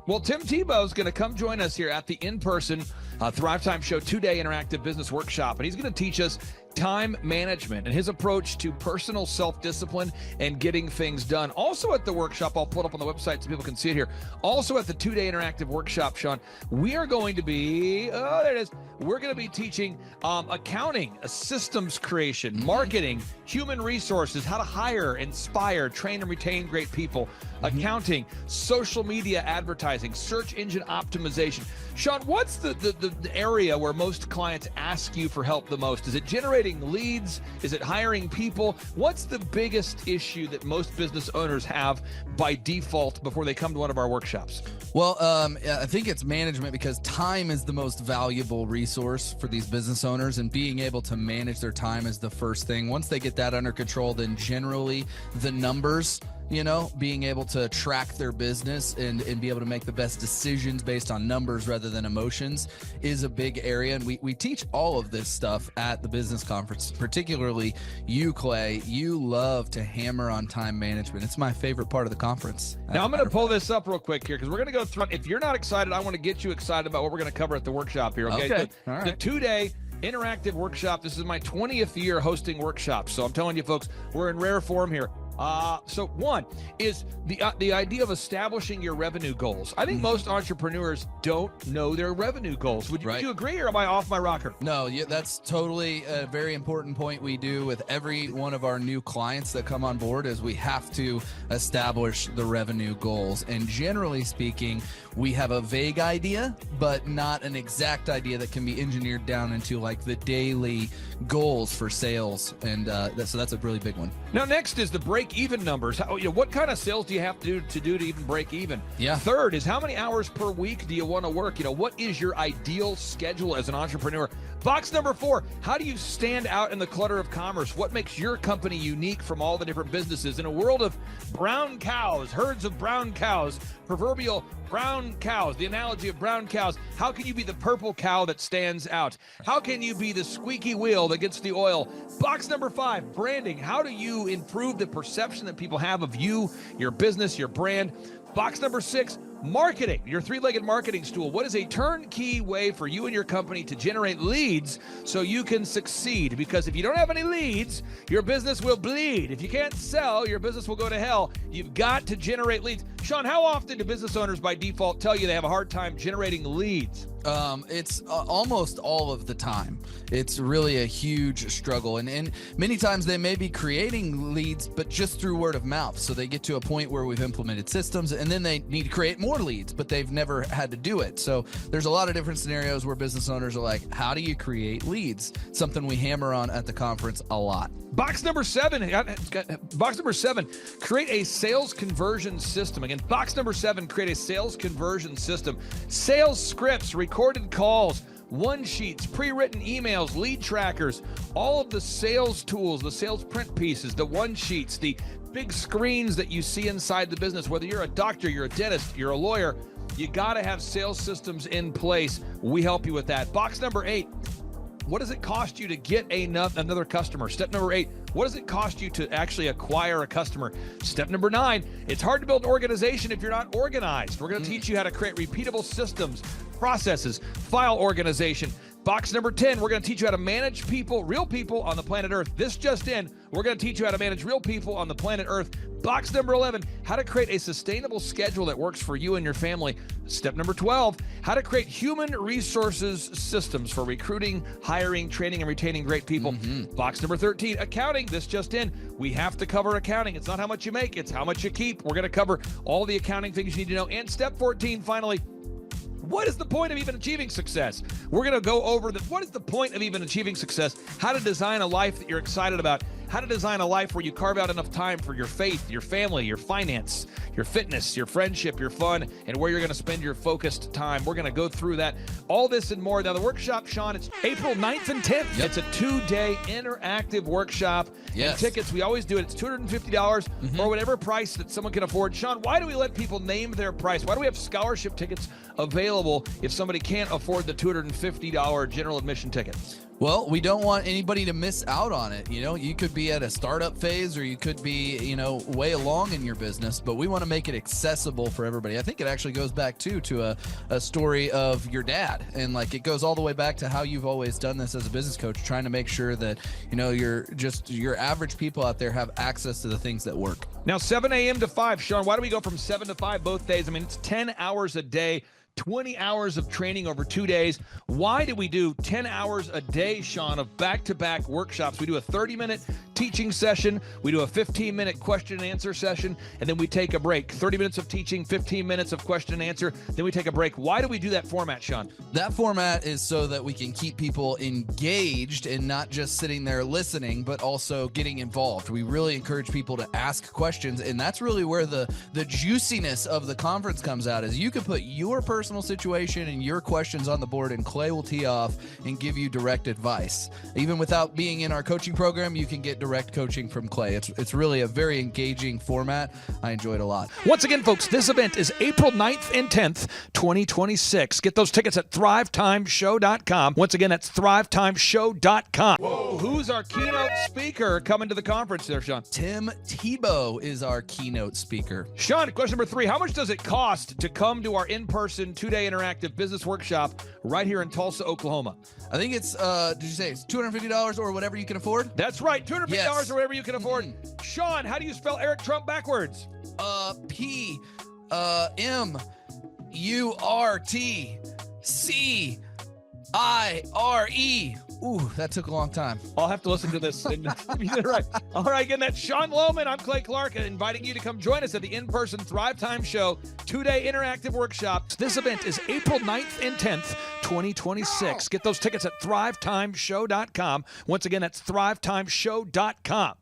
Well, Tim Tebow is going to come join us here at the in-person Thrivetime Show 2-day interactive business workshop, and he's going to teach us time management and his approach to personal self-discipline and getting things done. Also at the workshop, I'll put it up on the website so people can see it here. Also at the 2-day interactive workshop, Sean, we are going to be, there it is. We're going to be teaching accounting, systems creation, marketing, human resources, how to hire, inspire, train, and retain great people, accounting, social media advertising, search engine optimization. Sean, what's the area where most clients ask you for help the most? Is it generating leads? Is it hiring people? What's the biggest issue that most business owners have by default before they come to one of our workshops?
Well, I think it's management, because time is the most valuable resource for these business owners, and being able to manage their time is the first thing. Once they get that under control, then generally the numbers being able to track their business and be able to make the best decisions based on numbers rather than emotions is a big area. And we teach all of this stuff at the business conference, particularly you, Clay. You love to hammer on time management. It's my favorite part of the conference.
Now, I'm going to pull this up real quick here because we're going to go through. If you're not excited, I want to get you excited about what we're going to cover at the workshop here. Okay.
All right.
The 2-day interactive workshop. This is my 20th year hosting workshops. So I'm telling you, folks, we're in rare form here. So one is the idea of establishing your revenue goals. I think most entrepreneurs don't know their revenue goals. Would you agree, or am I off my rocker?
No, that's totally a very important point we do with every one of our new clients that come on board is we have to establish the revenue goals. And generally speaking, we have a vague idea, but not an exact idea that can be engineered down into like the daily goals for sales. And so that's a really big one.
Now, next is the break-even numbers. What kind of sales do you have to do to even break even?
Yeah.
Third is how many hours per week do you want to work? What is your ideal schedule as an entrepreneur? Box number 4, how do you stand out in the clutter of commerce? What makes your company unique from all the different businesses? In a world of brown cows, herds of brown cows, proverbial brown cows, the analogy of brown cows, how can you be the purple cow that stands out? How can you be the squeaky wheel that gets the oil? Box number 5, branding. How do you improve the perception that people have of you, your business, your brand? Box number 6, marketing, your 3-legged marketing stool. What is a turnkey way for you and your company to generate leads so you can succeed? Because if you don't have any leads, your business will bleed. If you can't sell, your business will go to hell. You've got to generate leads. Sean, how often do business owners by default tell you they have a hard time generating leads?
It's almost all of the time. It's really a huge struggle. And many times they may be creating leads, but just through word of mouth. So they get to a point where we've implemented systems and then they need to create more leads, but they've never had to do it. So there's a lot of different scenarios where business owners are like, how do you create leads? Something we hammer on at the conference a lot.
Box number 7, create a sales conversion system. Again, box number 7, create a sales conversion system. Sales scripts, recorded calls, one-sheets, pre-written emails, lead trackers, all of the sales tools, the sales print pieces, the one-sheets, the big screens that you see inside the business. Whether you're a doctor, you're a dentist, you're a lawyer, you got to have sales systems in place. We help you with that. Box number 8, what does it cost you to get another customer? Step number 8, what does it cost you to actually acquire a customer? Step number 9, it's hard to build an organization if you're not organized. We're going to teach you how to create repeatable systems, processes, file organization. Box number 10, we're going to teach you how to manage people, real people on the planet Earth. This just in, we're going to teach you how to manage real people on the planet Earth. Box number 11, how to create a sustainable schedule that works for you and your family. Step number 12, how to create human resources systems for recruiting, hiring, training, and retaining great people. Box number 13, accounting. This just in, we have to cover accounting. It's not how much you make, it's how much you keep. We're going to cover all the accounting things you need to know. And step 14, finally, what is the point of even achieving success? We're going to go over what is the point of even achieving success, how to design a life that you're excited about, how to design a life where you carve out enough time for your faith, your family, your finance, your fitness, your friendship, your fun, and where you're going to spend your focused time. We're going to go through that, all this and more. Now, the workshop, Sean, it's April 9th and 10th. It's a 2-day interactive workshop.
Yes.
And tickets, we always do it. It's $250 or whatever price that someone can afford. Sean, why do we let people name their price? Why do we have scholarship tickets available if somebody can't afford the $250 general admission ticket?
Well, we don't want anybody to miss out on it. You could be at a startup phase or you could be, way along in your business, but we want to make it accessible for everybody. I think it actually goes back to a story of your dad. And it goes all the way back to how you've always done this as a business coach, trying to make sure that, your average people out there have access to the things that work.
Now, 7 a.m. to 5, Sean, why do we go from 7 to 5 both days? I mean, it's 10 hours a day. 20 hours of training over 2 days. Why do we do 10 hours a day, Sean, of back-to-back workshops? We do a 30-minute teaching session. We do a 15-minute question and answer session, and then we take a break. 30 minutes of teaching, 15 minutes of question and answer, then we take a break. Why do we do that format, Sean?
That format is so that we can keep people engaged and not just sitting there listening, but also getting involved. We really encourage people to ask questions, and that's really where the juiciness of the conference comes out, is you can put your personal situation and your questions on the board, and Clay will tee off and give you direct advice. Even without being in our coaching program, you can get direct coaching from Clay. It's really a very engaging format. I enjoy it a lot.
Once again, folks, this event is April 9th and 10th, 2026. Get those tickets at thrivetimeshow.com. Once again, that's thrivetimeshow.com. Whoa. Who's our keynote speaker coming to the conference there, Sean?
Tim Tebow is our keynote speaker.
Sean, question number 3. How much does it cost to come to our in-person 2-day interactive business workshop right here in Tulsa, Oklahoma?
I think it's, did you say it's $250 or whatever you can afford?
That's right, $250
yes.
or whatever you can afford. Sean, how do you spell Eric Trump backwards?
P-M-U-R-T-C-I-R-E. Ooh, that took a long time.
I'll have to listen to this. Right. All right, again, that's Sean Lohman. I'm Clay Clark, inviting you to come join us at the in-person Thrivetime Show 2-day interactive workshop. This event is April 9th and 10th, 2026. Get those tickets at thrivetimeshow.com. Once again, that's thrivetimeshow.com.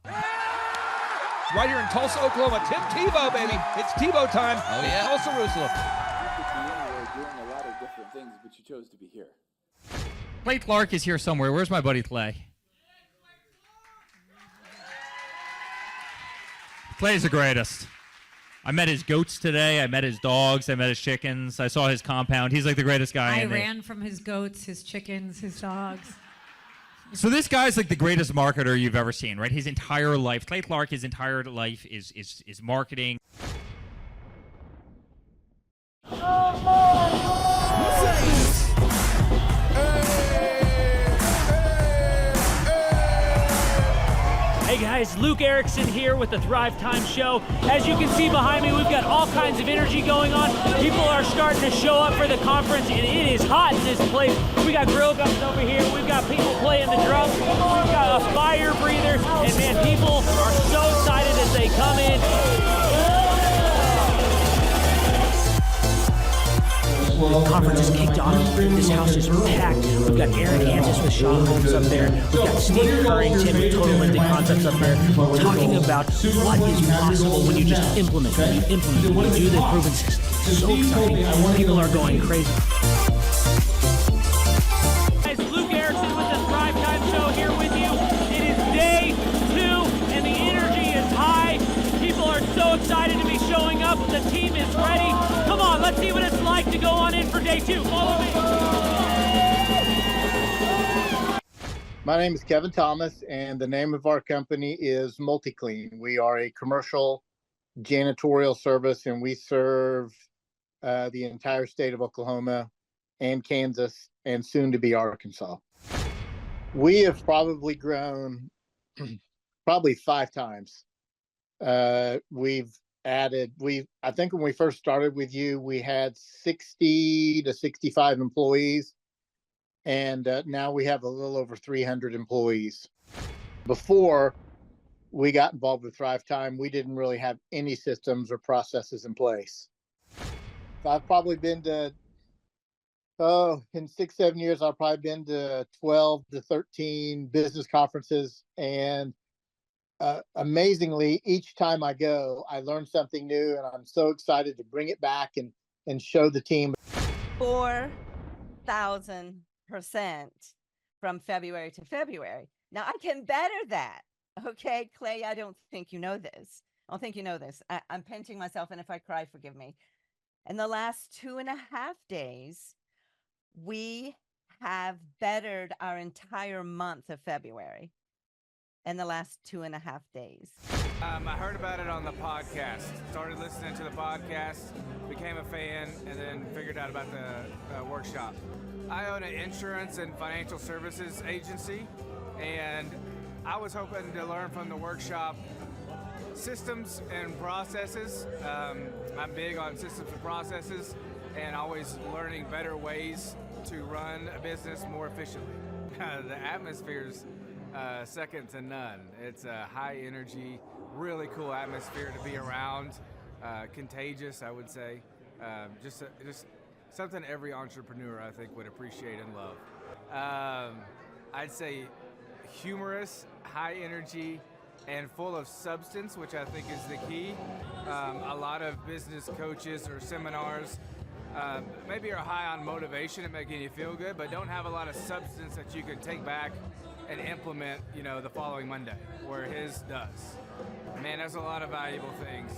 Right here in Tulsa, Oklahoma. Tim Tebow, baby. It's Tebow time.
Oh, yeah.
Tulsa, Jerusalem.
We're doing a lot of different things, but you chose to be here.
Clay Clark is here somewhere. Where's my buddy Clay? Clay's the greatest. I met his goats today. I met his dogs. I met his chickens. I saw his compound. He's like the greatest guy.
I ran from his goats, his chickens, his dogs.
So this guy's like the greatest marketer you've ever seen, right? His entire life, Clay Clark, his entire life is marketing.
Hey guys, Luke Erickson here with the Thrivetime Show. As you can see behind me, we've got all kinds of energy going on. People are starting to show up for the conference, and it is hot in this place. We got grill guns over here. We've got people playing the drums. We've got a fire breather, and man, people are so excited as they come in. The conference is kicked off. This house is packed. We've got Eric Hansis with Sean Holmes up there. We've got Steve Currington with Total Lindy Concepts up there talking about what is possible when you just implement, when you do the proven system. It's so exciting. People are going crazy. Guys, Luke Erickson with the Thrivetime Show here with you. It is day 2 and the energy is high. People are so excited to be showing up. The team is ready. Come on, let's see what it's like to go on in for day 2. Follow me.
My name is Kevin Thomas, and the name of our company is MultiClean. We are a commercial janitorial service, and we serve the entire state of Oklahoma and Kansas, and soon to be Arkansas. We have probably grown probably 5 times. We've added, I think when we first started with you, we had 60 to 65 employees. And now we have a little over 300 employees. Before we got involved with Thrivetime, we didn't really have any systems or processes in place. So I've probably been to, in 6-7 years, I've probably been to 12 to 13 business conferences. And amazingly, each time I go, I learn something new, and I'm so excited to bring it back and show the team.
4,000% from February to February. Now I can better that. Okay, Clay, I don't think you know this. I don't think you know this. I'm pinching myself, and if I cry, forgive me. In the last 2.5 days, we have bettered our entire month of February in the last 2.5 days.
I heard about it on the podcast. Started listening to the podcast, became a fan, and then figured out about the workshop. I own an insurance and financial services agency, and I was hoping to learn from the workshop systems and processes. I'm big on systems and processes, and always learning better ways to run a business more efficiently. The atmosphere's second to none. It's a high energy, really cool atmosphere to be around. Contagious, I would say. Just something every entrepreneur, I think, would appreciate and love. I'd say humorous, high energy, and full of substance, which I think is the key. A lot of business coaches or seminars maybe are high on motivation and making you feel good, but don't have a lot of substance that you can take back and implement, the following Monday, where his does. Man, there's a lot of valuable things.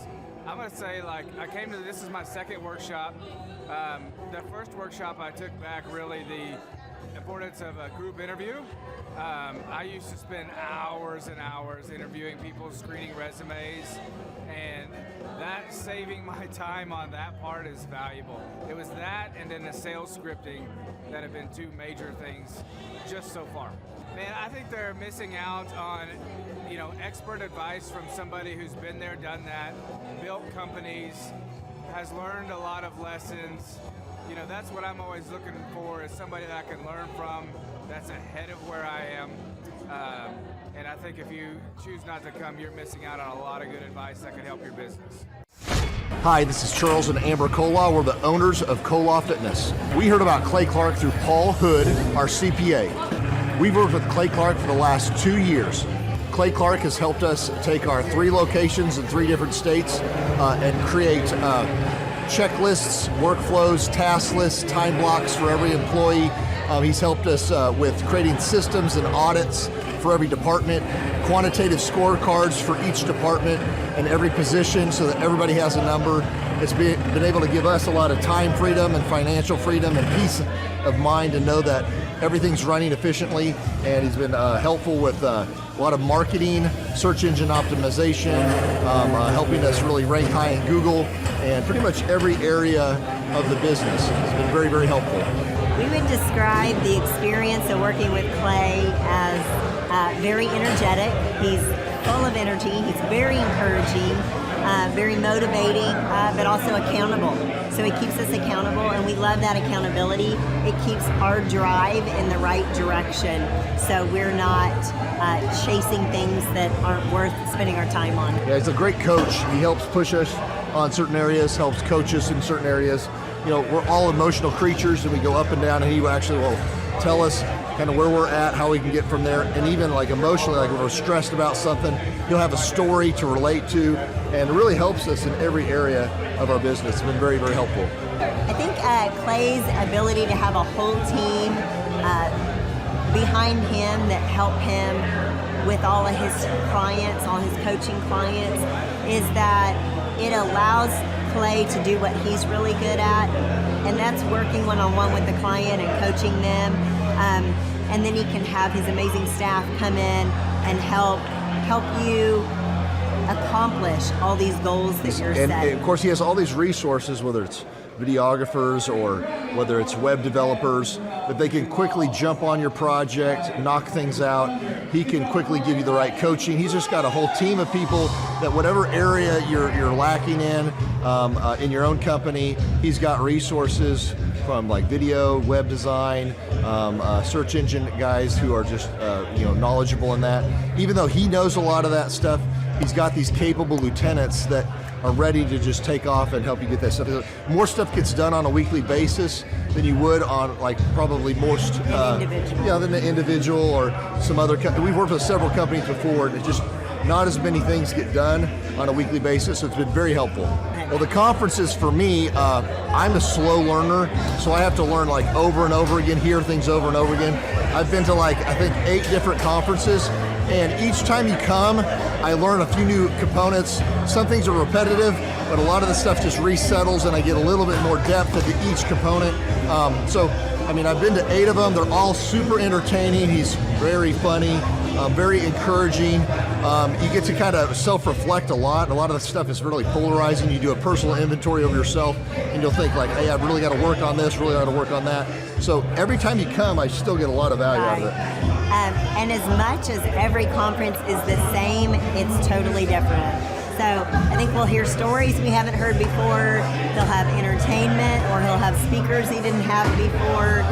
I'm gonna say, this is my second workshop. The first workshop I took back really the importance of a group interview. I used to spend hours and hours interviewing people, screening resumes, and that saving my time on that part is valuable. It was that and then the sales scripting that have been two major things just so far. Man, I think they're missing out on, expert advice from somebody who's been there, done that, built companies, has learned a lot of lessons. That's what I'm always looking for, is somebody that I can learn from that's ahead of where I am. And I think if you choose not to come, you're missing out on a lot of good advice that could help your business.
Hi, this is Charles and Amber Kolaw. We're the owners of Kolaw Fitness. We heard about Clay Clark through Paul Hood, our CPA. We've worked with Clay Clark for the last 2 years. Clay Clark has helped us take our 3 locations in 3 different states and create checklists, workflows, task lists, time blocks for every employee. He's helped us with creating systems and audits for every department, quantitative scorecards for each department and every position so that everybody has a number. It's been able to give us a lot of time freedom and financial freedom and peace of mind to know that everything's running efficiently, and he's been helpful with a lot of marketing, search engine optimization, helping us really rank high in Google, and pretty much every area of the business. It's been very, very helpful.
We would describe the experience of working with Clay as very energetic. He's full of energy. He's very encouraging, very motivating, but also accountable. So he keeps us accountable, and we love that accountability. It keeps our drive in the right direction, so we're not chasing things that aren't worth spending our time on.
Yeah, he's a great coach. He helps push us on certain areas, helps coach us in certain areas. We're all emotional creatures, and we go up and down, and he actually will tell us kind of where we're at, how we can get from there, and even emotionally, when we're stressed about something, he'll have a story to relate to, and it really helps us in every area of our business. It's been very, very helpful.
I think Clay's ability to have a whole team behind him that help him with all of his clients, all his coaching clients, is that it allows Clay to do what he's really good at, and that's working one-on-one with the client and coaching them. And then he can have his amazing staff come in and help you accomplish all these goals that you're setting.
And of course, he has all these resources, whether it's videographers or whether it's web developers, that they can quickly jump on your project, knock things out. He can quickly give you the right coaching. He's just got a whole team of people that whatever area you're lacking in your own company, he's got resources from video, web design, search engine guys who are just knowledgeable in that. Even though he knows a lot of that stuff, he's got these capable lieutenants that are ready to just take off and help you get that stuff. More stuff gets done on a weekly basis than you would on probably most than the individual or some other. We've worked with several companies before, and it's just not as many things get done on a weekly basis, so it's been very helpful. Well, the conferences for me, I'm a slow learner, so I have to learn over and over again, hear things over and over again. I've been to I think 8 different conferences, and each time you come, I learn a few new components. Some things are repetitive, but a lot of the stuff just resettles, and I get a little bit more depth into each component. I've been to 8 of them. They're all super entertaining. He's very funny, very encouraging. You get to kind of self-reflect a lot. A lot of the stuff is really polarizing. You do a personal inventory of yourself, and you'll think hey, I've really got to work on this, really got to work on that. So every time you come, I still get a lot of value out of it.
And as much as every conference is the same, it's totally different. So I think we'll hear stories we haven't heard before. He'll have entertainment, or he'll have speakers he didn't have before.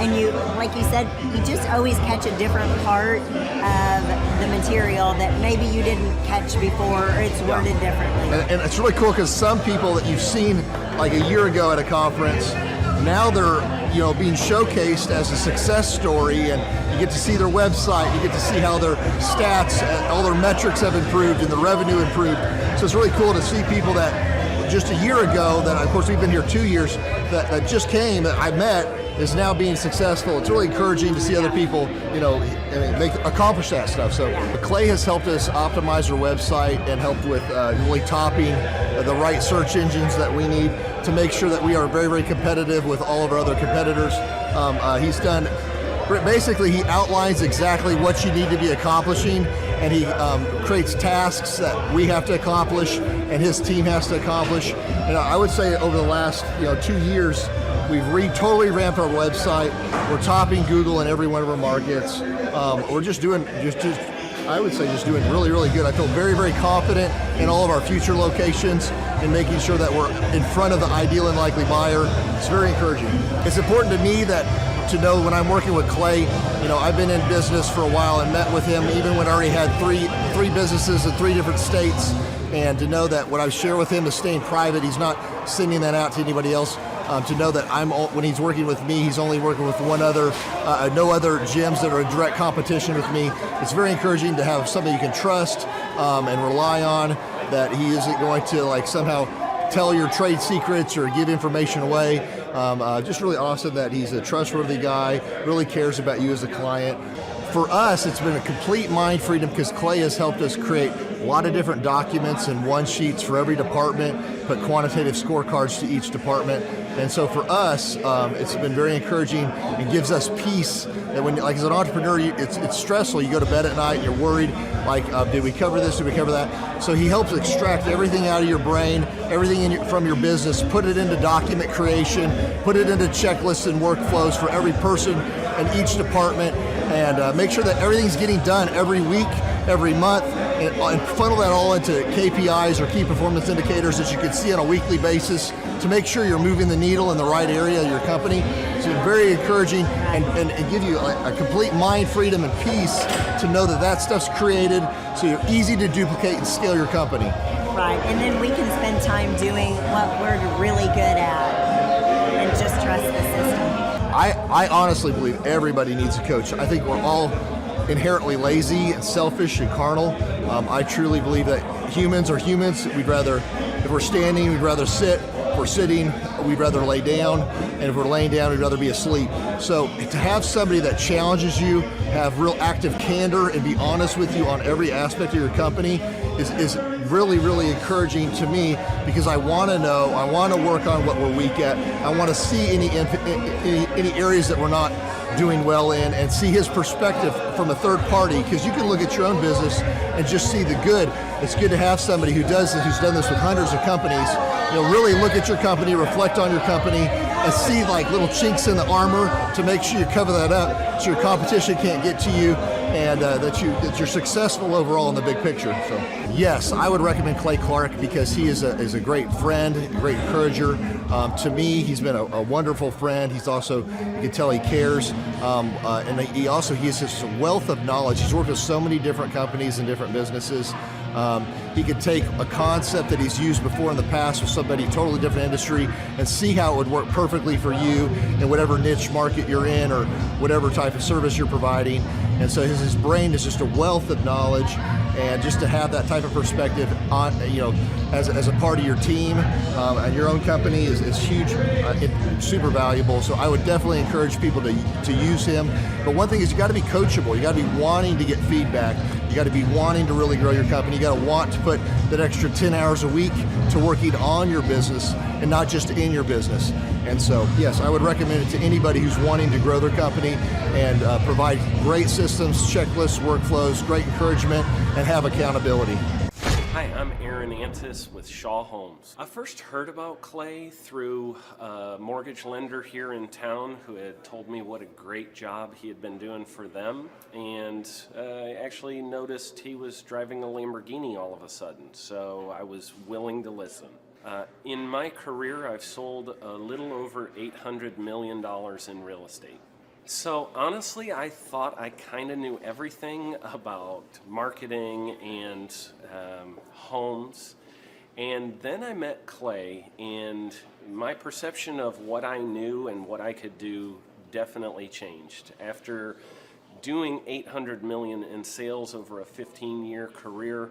And you, like you said, you just always catch a different part of the material that maybe you didn't catch before, or it's worded differently.
And it's really cool because some people that you've seen a year ago at a conference, now they're being showcased as a success story, and you get to see their website, you get to see how their stats, all their metrics have improved and the revenue improved. So it's really cool to see people that just a year ago, that of course we've been here 2 years, that just came, that I met, is now being successful. It's really encouraging to see other people, accomplish that stuff. So Clay has helped us optimize our website and helped with really topping the right search engines that we need to make sure that we are very, very competitive with all of our other competitors. He's done, basically he outlines exactly what you need to be accomplishing, and he creates tasks that we have to accomplish and his team has to accomplish. And I would say over the last 2 years, we've totally ramped our website. We're topping Google in every one of our markets. We're just doing, I would say just doing really, really good. I feel very, very confident in all of our future locations and making sure that we're in front of the ideal and likely buyer. It's very encouraging. It's important to me to know when I'm working with Clay, I've been in business for a while and met with him even when I already had three businesses in 3 different states, and to know that what I share with him is staying private. He's not sending that out to anybody else. To know that when he's working with me, he's only working with no other gyms that are in direct competition with me. It's very encouraging to have somebody you can trust and rely on, that he isn't going to somehow tell your trade secrets or give information away. Just really awesome that he's a trustworthy guy, really cares about you as a client. For us, it's been a complete mind freedom because Clay has helped us create a lot of different documents and one-sheets for every department, put quantitative scorecards to each department. And so for us, it's been very encouraging and gives us peace that when, as an entrepreneur, it's stressful. You go to bed at night and you're worried, did we cover this, did we cover that? So he helps extract everything out of your brain, everything from your business, put it into document creation, put it into checklists and workflows for every person in each department, and make sure that everything's getting done every week, every month, and funnel that all into KPIs or key performance indicators that you can see on a weekly basis to make sure you're moving the needle in the right area of your company. So it's very encouraging and give you a complete mind freedom and peace to know that stuff's created so you're easy to duplicate and scale your company.
Right, and then we can spend time doing what we're really good at and just trust the system.
I honestly believe everybody needs a coach. I think we're all inherently lazy and selfish and carnal. I truly believe that humans are humans. If we're standing, we'd rather sit. If we're sitting, we'd rather lay down. And if we're laying down, we'd rather be asleep. So to have somebody that challenges you, have real active candor, and be honest with you on every aspect of your company is really, really encouraging to me, because I want to know, I want to work on what we're weak at. I want to see any areas that we're not doing well in, and see his perspective from a third party, because you can look at your own business and just see the good. It's good to have somebody who does this, who's done this with hundreds of companies. Really look at your company, reflect on your company, and see little chinks in the armor to make sure you cover that up so your competition can't get to you, and that you're successful overall in the big picture. So yes, I would recommend Clay Clark because he is a great friend, a great encourager. To me, he's been a wonderful friend. He's also, you can tell he cares, and he has just a wealth of knowledge. He's worked with so many different companies and different businesses. He could take a concept that he's used before in the past with somebody totally different industry and see how it would work perfectly for you in whatever niche market you're in or whatever type of service you're providing. And so his brain is just a wealth of knowledge, and just to have that type of perspective on, as a part of your team and your own company is huge, super valuable. So I would definitely encourage people to use him. But one thing is, you got to be coachable. You got to be wanting to get feedback. You got to be wanting to really grow your company. You got to want to put that extra 10 hours a week to working on your business and not just in your business. And so, yes, I would recommend it to anybody who's wanting to grow their company and provide great systems, checklists, workflows, great encouragement, and have accountability.
Hi, I'm Aaron Antis with Shaw Homes. I first heard about Clay through a mortgage lender here in town who had told me what a great job he had been doing for them, and I actually noticed he was driving a Lamborghini all of a sudden, so I was willing to listen. In my career, I've sold a little over $800 million in real estate. So honestly, I thought I kind of knew everything about marketing and homes. And then I met Clay, and my perception of what I knew and what I could do definitely changed. After doing $800 million in sales over a 15-year career,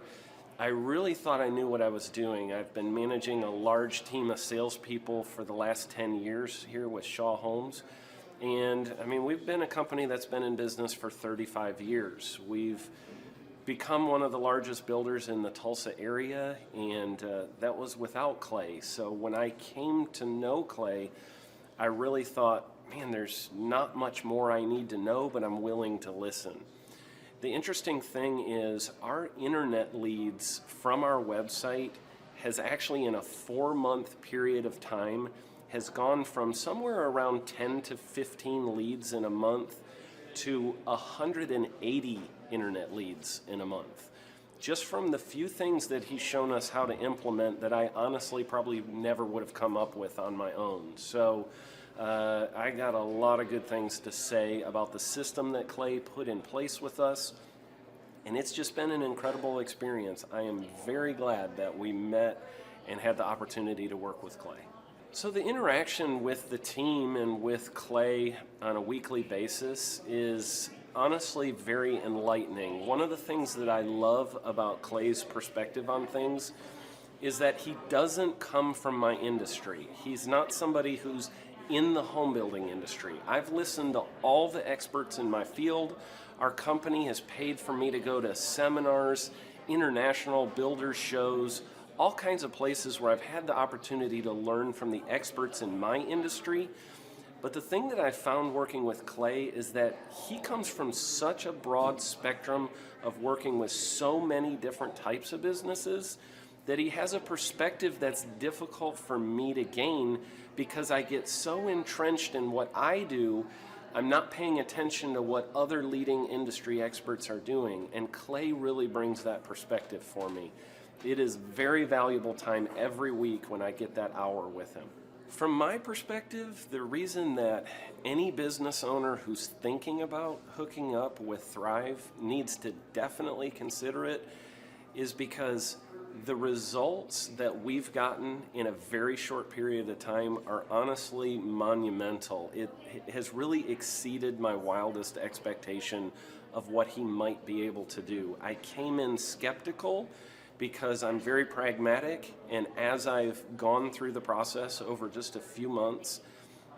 I really thought I knew what I was doing. I've been managing a large team of salespeople for the last 10 years here with Shaw Homes. And I mean, we've been a company that's been in business for 35 years. We've become one of the largest builders in the Tulsa area, and that was without Clay. So when I came to know Clay, I really thought, man, there's not much more I need to know, but I'm willing to listen. The interesting thing is our internet leads from our website has actually, in a 4-month period of time, has gone from somewhere around 10 to 15 leads in a month to 180 internet leads in a month. Just from the few things that he's shown us how to implement that I honestly probably never would have come up with on my own. So I got a lot of good things to say about the system that Clay put in place with us, and it's just been an incredible experience. I am very glad that we met and had the opportunity to work with Clay. So the interaction with the team and with Clay on a weekly basis is honestly very enlightening. One of the things that I love about Clay's perspective on things is that he doesn't come from my industry. He's not somebody who's in the home building industry. I've listened to all the experts in my field. Our company has paid for me to go to seminars, international builder shows, all kinds of places where I've had the opportunity to learn from the experts in my industry. But the thing that I found working with Clay is that he comes from such a broad spectrum of working with so many different types of businesses that he has a perspective that's difficult for me to gain because I get so entrenched in what I do, I'm not paying attention to what other leading industry experts are doing. And Clay really brings that perspective for me. It is very valuable time every week when I get that hour with him. From my perspective, the reason that any business owner who's thinking about hooking up with Thrive needs to definitely consider it is because the results that we've gotten in a very short period of time are honestly monumental. It has really exceeded my wildest expectation of what he might be able to do. I came in skeptical because I'm very pragmatic, and as I've gone through the process over just a few months,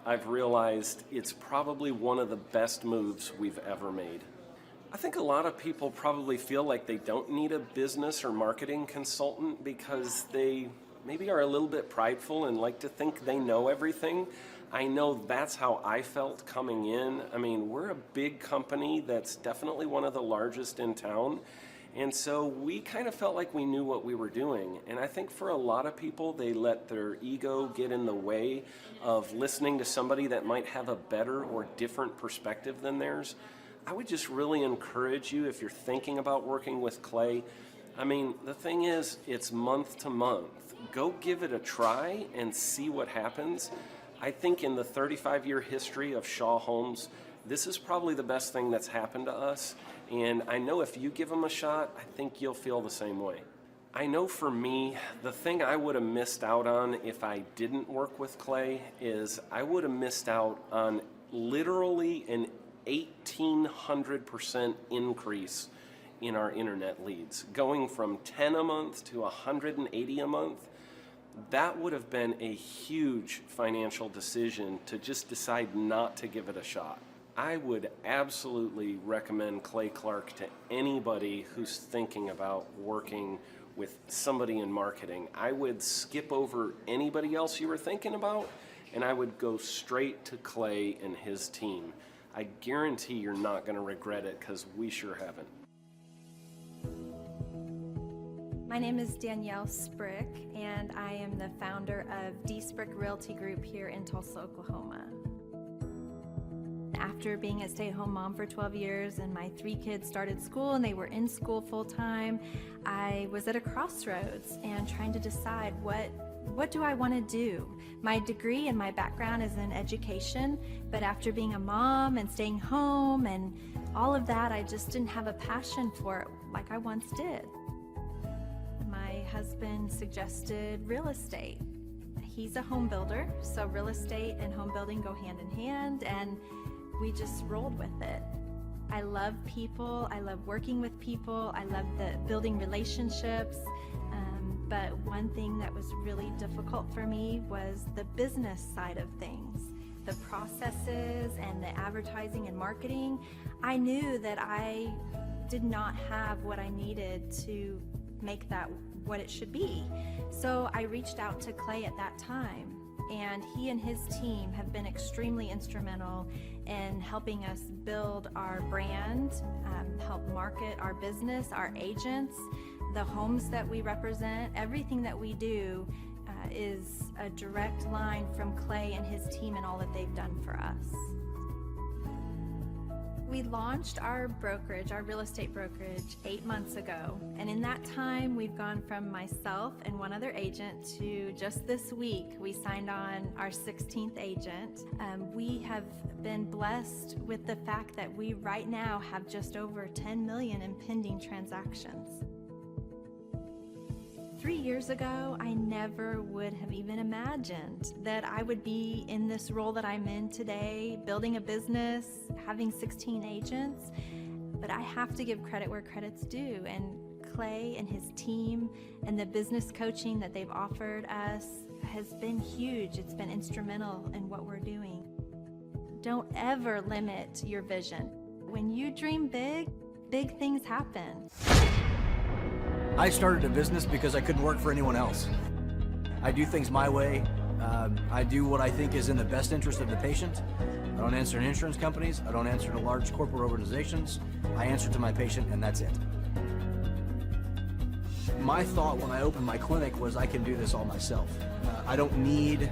I've realized it's probably one of the best moves we've ever made. I think a lot of people probably feel like they don't need a business or marketing consultant because they maybe are a little bit prideful and like to think they know everything. I know that's how I felt coming in. I mean, we're a big company that's definitely one of the largest in town. And so we kind of felt like we knew what we were doing. And I think for a lot of people, they let their ego get in the way of listening to somebody that might have a better or different perspective than theirs. I would just really encourage you, if you're thinking about working with Clay, I mean, the thing is, it's month to month. Go give it a try and see what happens. I think in the 35-year history of Shaw Homes, this is probably the best thing that's happened to us. And I know if you give them a shot, I think you'll feel the same way. I know for me, the thing I would have missed out on if I didn't work with Clay is I would have missed out on literally an 1,800% increase in our internet leads. Going from 10 a month to 180 a month, that would have been a huge financial decision to just decide not to give it a shot. I would absolutely recommend Clay Clark to anybody who's thinking about working with somebody in marketing. I would skip over anybody else you were thinking about, and I would go straight to Clay and his team. I guarantee you're not going to regret it because we sure haven't.
My name is Danielle Sprick, and I am the founder of D Sprick Realty Group here in Tulsa, Oklahoma. After being a stay-at-home mom for 12 years and my 3 kids started school and they were in school full-time, I was at a crossroads and trying to decide what do I want to do? My degree and my background is in education, but after being a mom and staying home and all of that, I just didn't have a passion for it like I once did. My husband suggested real estate. He's a home builder, so real estate and home building go hand in hand, and we just rolled with it. I love people, I love working with people, I love the building relationships, but one thing that was really difficult for me was the business side of things. the processes and the advertising and marketing, I knew that I did not have what I needed to make that what it should be. So I reached out to Clay at that time, and he and his team have been extremely instrumental in helping us build our brand, help market our business, our agents, the homes that we represent. Everything that we do is a direct line from Clay and his team and all that they've done for us. We launched our brokerage, our real estate brokerage, 8 months ago. And in that time, we've gone from myself and one other agent to just this week, we signed on our 16th agent. We have been blessed with the fact that we right now have just over 10 million in pending transactions. 3 years ago, I never would have even imagined that I would be in this role that I'm in today, building a business, having 16 agents. But I have to give credit where credit's due. And Clay and his team and the business coaching that they've offered us has been huge. It's been instrumental in what we're doing. Don't ever limit your vision. When you dream big, big things happen.
I started a business because I couldn't work for anyone else. I do things my way. I do what I think is in the best interest of the patient. I don't answer to insurance companies. I don't answer to large corporate organizations. I answer to my patient, and that's it. My thought when I opened my clinic was I can do this all myself. I don't need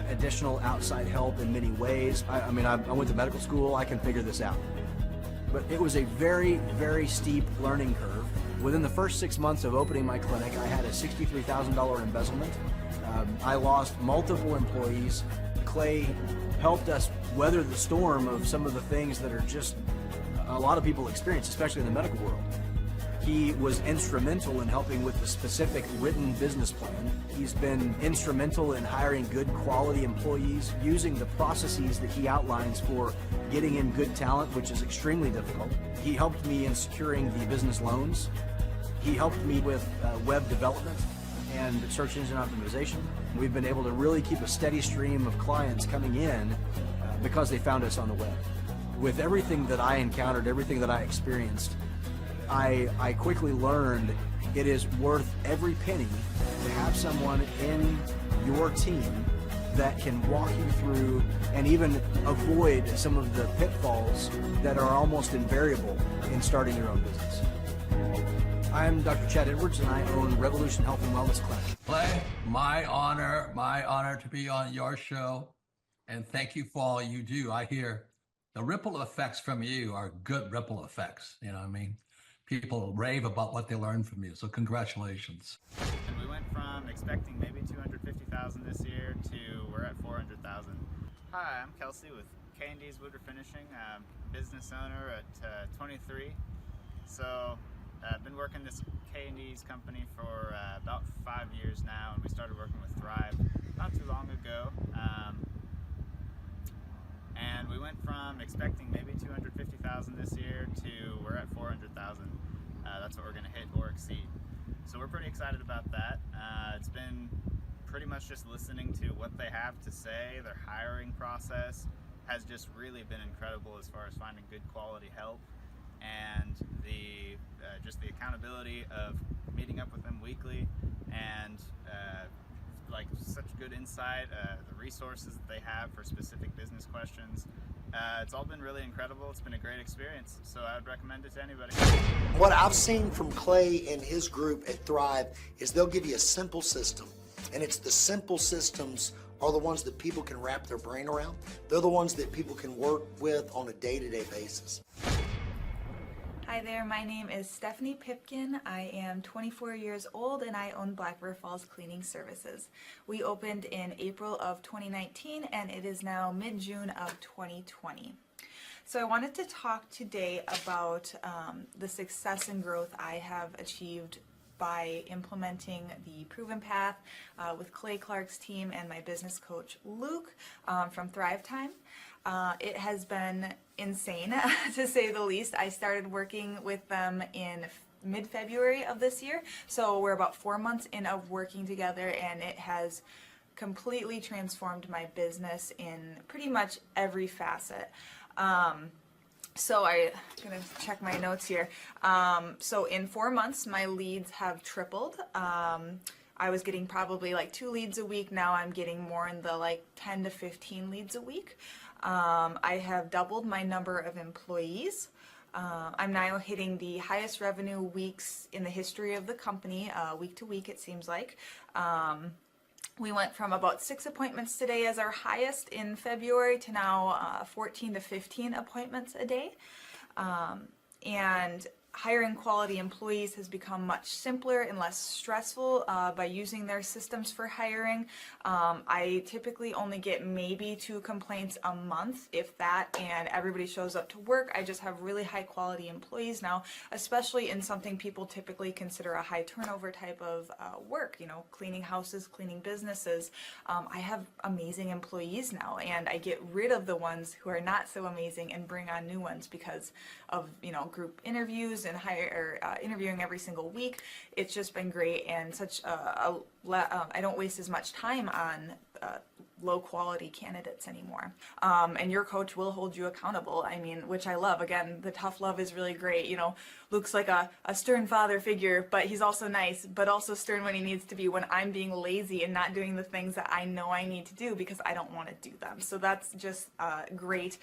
additional outside help in many ways. I went to medical school. I can figure this out. But it was a very, very steep learning curve. Within the first 6 months of opening my clinic, I had a $63,000 embezzlement. I lost multiple employees. Clay helped us weather the storm of some of the things that are just a lot of people experience, especially in the medical world. He was instrumental in helping with the specific written business plan. He's been instrumental in hiring good quality employees, using the processes that he outlines for getting in good talent, which is extremely difficult. He helped me in securing the business loans. He helped me with web development and search engine optimization. We've been able to really keep a steady stream of clients coming in because they found us on the web. With everything that I encountered, everything that I experienced, I quickly learned it is worth every penny to have someone in your team that can walk you through and even avoid some of the pitfalls that are almost invariable in starting your own business. I'm Dr. Chad Edwards, and I own Revolution Health and Wellness Clinic.
Clay, my honor to be on your show, and thank you for all you do. I hear the ripple effects from you are good ripple effects. You know what I mean? People rave about what they learned from you, so congratulations.
And we went from expecting maybe 250,000 this year to we're at 400,000. Hi, I'm Kelsey with K&D's Woodruff Finishing. I'm business owner at 23. So I've been working this K&D's company for about 5 years now, and we started working with Thrive not too long ago. And we went from expecting maybe 250,000 this year to we're at 400,000. That's what we're going to hit or exceed. So we're pretty excited about that. It's been pretty much just listening to what they have to say. Their hiring process has just really been incredible as far as finding good quality help, and the just the accountability of meeting up with them weekly, and like such good insight, the resources that they have for specific business questions. It's all been really incredible. It's been a great experience, so I would recommend it to anybody.
What I've seen from Clay and his group at Thrive is they'll give you a simple system, and it's the simple systems are the ones that people can wrap their brain around. They're the ones that people can work with on a day-to-day basis.
Hi there, my name is Stephanie Pipkin. I am 24 years old and I own Black River Falls Cleaning Services. We opened in April of 2019 and it is now mid-June of 2020. So I wanted to talk today about the success and growth I have achieved by implementing the Proven Path with Clay Clark's team and my business coach Luke from Thrivetime. It has been insane, to say the least. I started working with them in mid-February of this year, so we're about 4 months in of working together, and it has completely transformed my business in pretty much every facet. So I'm gonna check my notes here. So in 4 months, my leads have tripled. I was getting probably like 2 leads a week. Now I'm getting more in the like 10 to 15 leads a week. I have doubled my number of employees. I'm now hitting the highest revenue weeks in the history of the company, week to week, it seems like. We went from about 6 appointments today as our highest in February to now 14 to 15 appointments a day. And hiring quality employees has become much simpler and less stressful by using their systems for hiring. I typically only get maybe 2 complaints a month, if that, and everybody shows up to work. I just have really high quality employees now, especially in something people typically consider a high turnover type of work, you know, cleaning houses, cleaning businesses. I have amazing employees now, and I get rid of the ones who are not so amazing and bring on new ones because of, you know, group interviews and interviewing every single week. It's just been great, and such I don't waste as much time on low quality candidates anymore. And your coach will hold you accountable. I mean, which I love. Again, the tough love is really great. You know, Luke's like a stern father figure, but he's also nice, but also stern when he needs to be, when I'm being lazy and not doing the things that I know I need to do because I don't want to do them. So that's just great.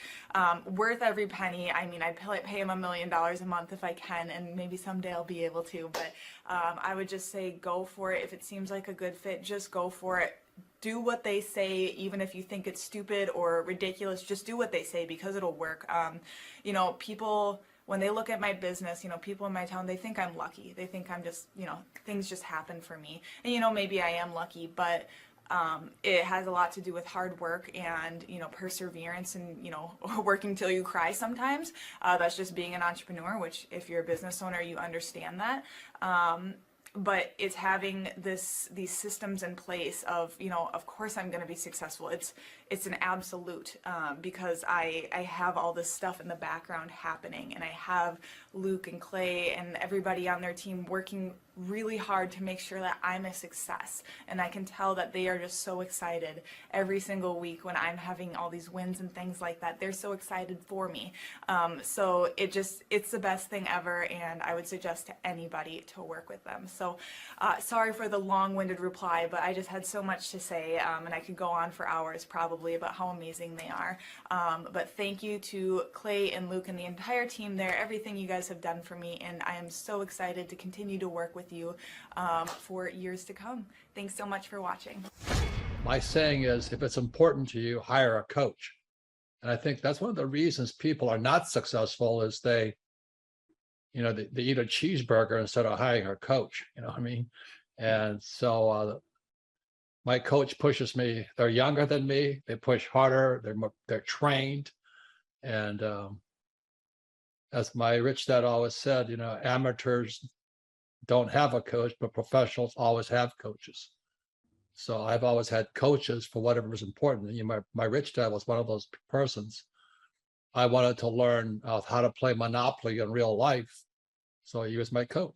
Worth every penny. I mean, I'd pay him $1 million a month if I can, and maybe someday I'll be able to, but I would just say go for it. If it seems like a good fit, just go for it. Do what they say, even if you think it's stupid or ridiculous. Just do what they say because it'll work. You know, people, when they look at my business, you know, people in my town, they think I'm lucky. They think I'm just, you know, things just happen for me. And, you know, maybe I am lucky, but it has a lot to do with hard work and, you know, perseverance and, you know, working till you cry sometimes. That's just being an entrepreneur, which if you're a business owner, you understand that. But it's having these systems in place of, you know, of course I'm going to be successful. It's an absolute because I have all this stuff in the background happening, and I have Luke and Clay and everybody on their team working really hard to make sure that I'm a success. And I can tell that they are just so excited every single week when I'm having all these wins and things like that. They're so excited for me. So it's the best thing ever, and I would suggest to anybody to work with them. So sorry for the long-winded reply, but I just had so much to say, and I could go on for hours probably about how amazing they are. But thank you to Clay and Luke and the entire team there, everything you guys have done for me, and I am so excited to continue to work with you for years to come. Thanks so much for watching.
My saying is, if it's important to you, hire a coach. And I think that's one of the reasons people are not successful is they eat a cheeseburger instead of hiring a coach, you know what I mean? And so my coach pushes me. They're younger than me. They push harder. They're trained. And as my rich dad always said, you know, amateurs don't have a coach, but professionals always have coaches. So I've always had coaches for whatever is important. You know, my rich dad was one of those persons. I wanted to learn how to play Monopoly in real life. So he was my coach.